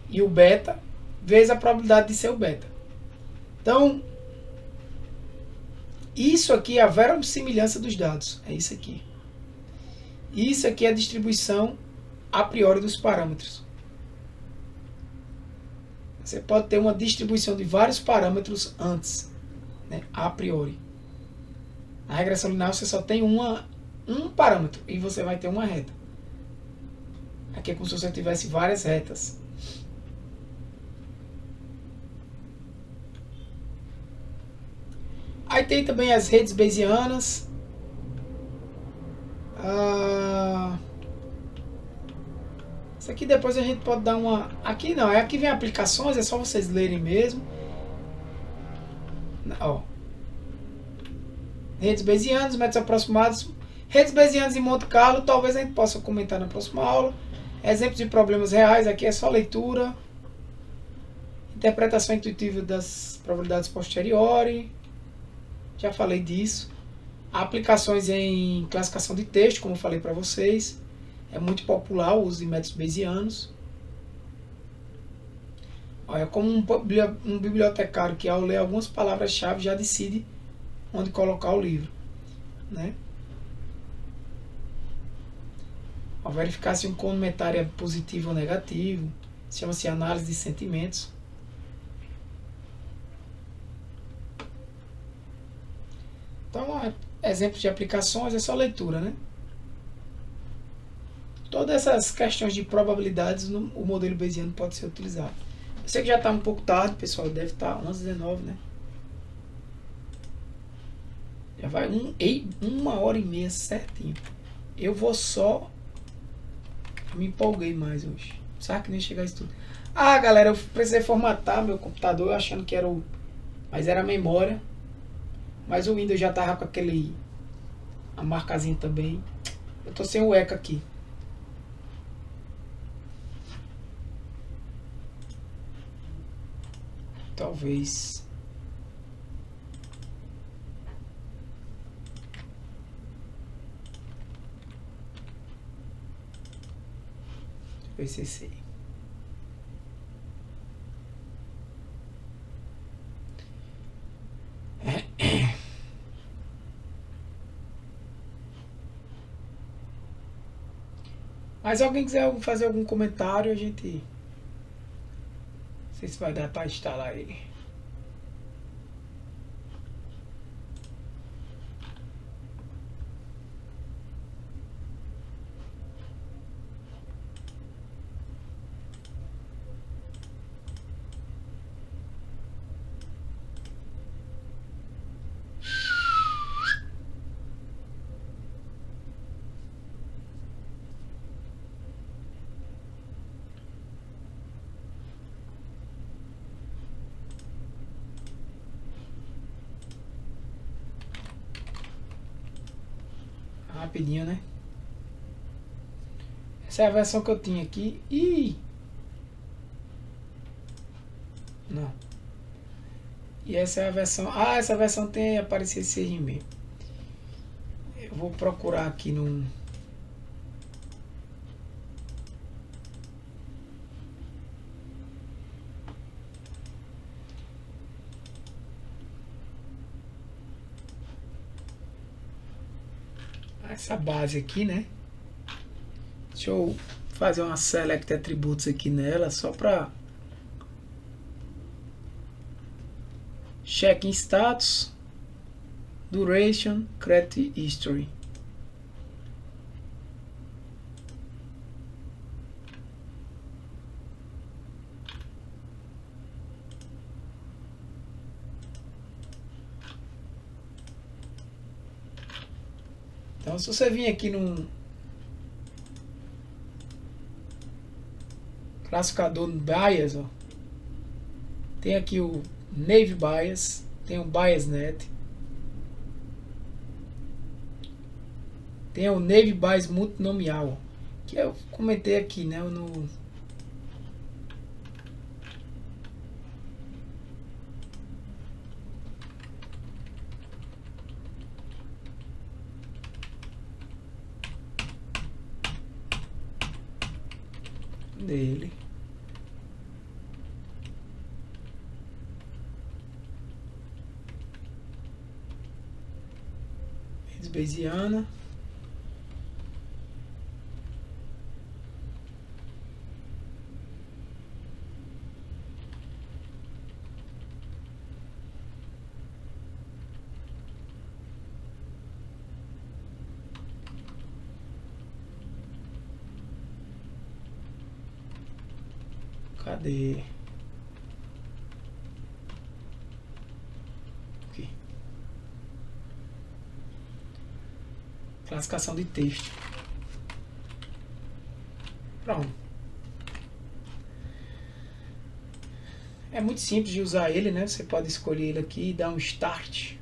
E o beta, vezes a probabilidade de ser o beta. Então, isso aqui é a verossimilhança dos dados. É isso aqui. Isso aqui é a distribuição a priori dos parâmetros. Você pode ter uma distribuição de vários parâmetros antes, né, a priori. Na regressão linear você só tem um parâmetro e você vai ter uma reta. Aqui é como se você tivesse várias retas. Aí tem também as redes bayesianas. Isso aqui depois a gente pode dar uma... Aqui não, aqui vem aplicações, é só vocês lerem mesmo. Ó. Redes bayesianas, métodos aproximados. Redes bayesianas em Monte Carlo, talvez a gente possa comentar na próxima aula. Exemplos de problemas reais, aqui é só leitura. Interpretação intuitiva das probabilidades posteriori. Já falei disso. Aplicações em classificação de texto, como eu falei para vocês. É muito popular o uso de métodos bayesianos. É como um bibliotecário que ao ler algumas palavras-chave já decide onde colocar o livro, né? Ao verificar se um comentário é positivo ou negativo, chama-se análise de sentimentos. Então, exemplos de aplicações é só leitura, né? Todas essas questões de probabilidades o modelo bayesiano pode ser utilizado. Eu sei que já está um pouco tarde, pessoal, deve estar 11h19, né? Já vai 1h30 certinho. Eu vou só... Me empolguei mais hoje. Sabe que nem chegar isso tudo. Ah, galera, eu precisei formatar meu computador achando que era o... Mas era a memória. Mas o Windows já tava com aquele... A marcazinha também. Eu tô sem o ECA aqui. Talvez... PCC. Mas se alguém quiser fazer algum comentário, a gente... Não sei se vai dar para instalar ele. Rapidinho, né? Essa é a versão que eu tinha aqui. Ih! Não. E essa é a versão... Ah, essa versão tem aparecido 6,5. Eu vou procurar aqui no... Essa base aqui, né? Deixa eu fazer uma select atributos aqui nela, só para check in status, duration, credit history. Então, se você vir aqui no classificador bias, ó, tem aqui o Naive Bias, tem o BiasNet, tem o Naive Bias multinomial, que eu comentei aqui, né, no dele. Bayesiana. Cadê? Aqui. Classificação de texto. Pronto. É muito simples de usar ele, né? Você pode escolher ele aqui e dar um start.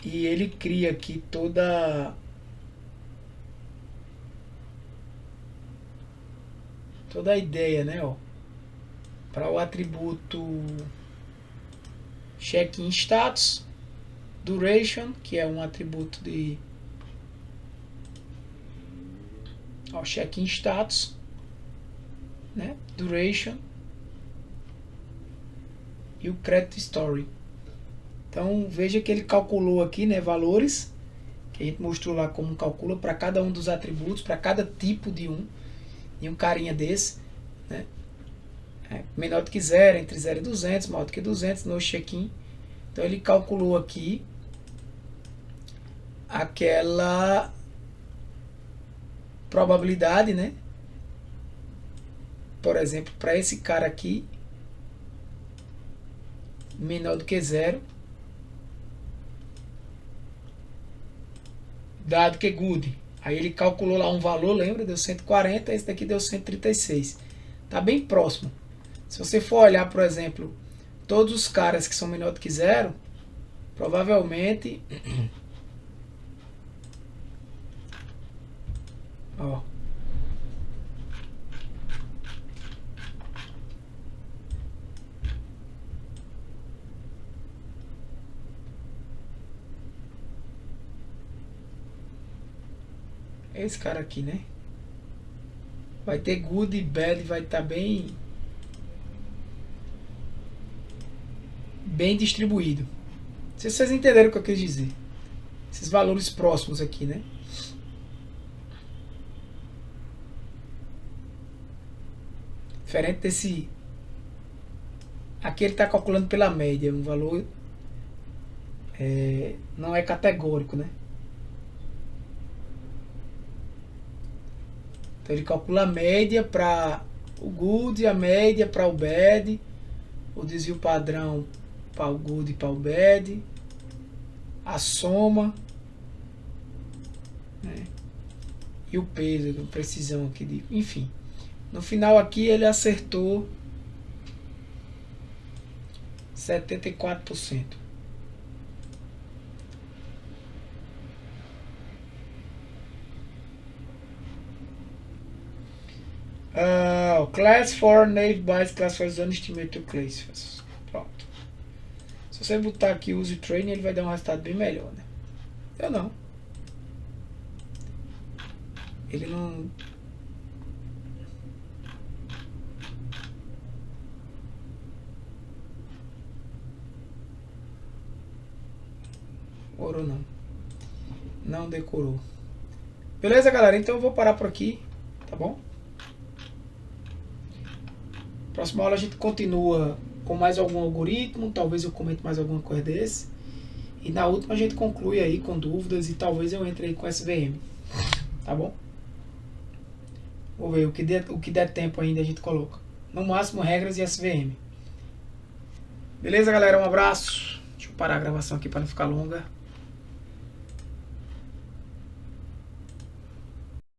E ele cria aqui toda a ideia, né, ó, para o atributo check-in status, Duration, que é um atributo de check-in status, né? Duration e o credit story. Então veja que ele calculou aqui, né, valores que a gente mostrou lá como calcula para cada um dos atributos, para cada tipo de e um carinha desse, né? Menor do que 0, entre 0 e 200, maior do que 200 no check-in. Então ele calculou aqui aquela probabilidade, né? Por exemplo, para esse cara aqui, menor do que 0, dado que good. Aí ele calculou lá um valor, lembra? Deu 140, esse daqui deu 136. Tá bem próximo. Se você for olhar, por exemplo, todos os caras que são menor do que 0, provavelmente... ó. Esse cara aqui, né? Vai ter good e bad, vai estar bem distribuído. Não sei se vocês entenderam o que eu quis dizer. Esses valores próximos aqui, né? Diferente desse... aqui ele está calculando pela média. Um valor não é categórico, né? Então ele calcula a média para o good, a média para o bad, o desvio padrão para o good e para o bad, a soma, né? E o peso, a precisão aqui, enfim. No final aqui ele acertou 74%. Class for Nave Bytes Class for Zone Estimate to Class. Pronto. Se você botar aqui use training, ele vai dar um resultado bem melhor, né? Eu não. Ele não... decorou não. Não decorou. Beleza, galera? Então eu vou parar por aqui, tá bom? Próxima aula a gente continua com mais algum algoritmo, talvez eu comente mais alguma coisa desse. E na última a gente conclui aí com dúvidas e talvez eu entre aí com SVM. Tá bom? Vou ver, o que der tempo ainda a gente coloca. No máximo regras e SVM. Beleza, galera? Um abraço. Deixa eu parar a gravação aqui para não ficar longa.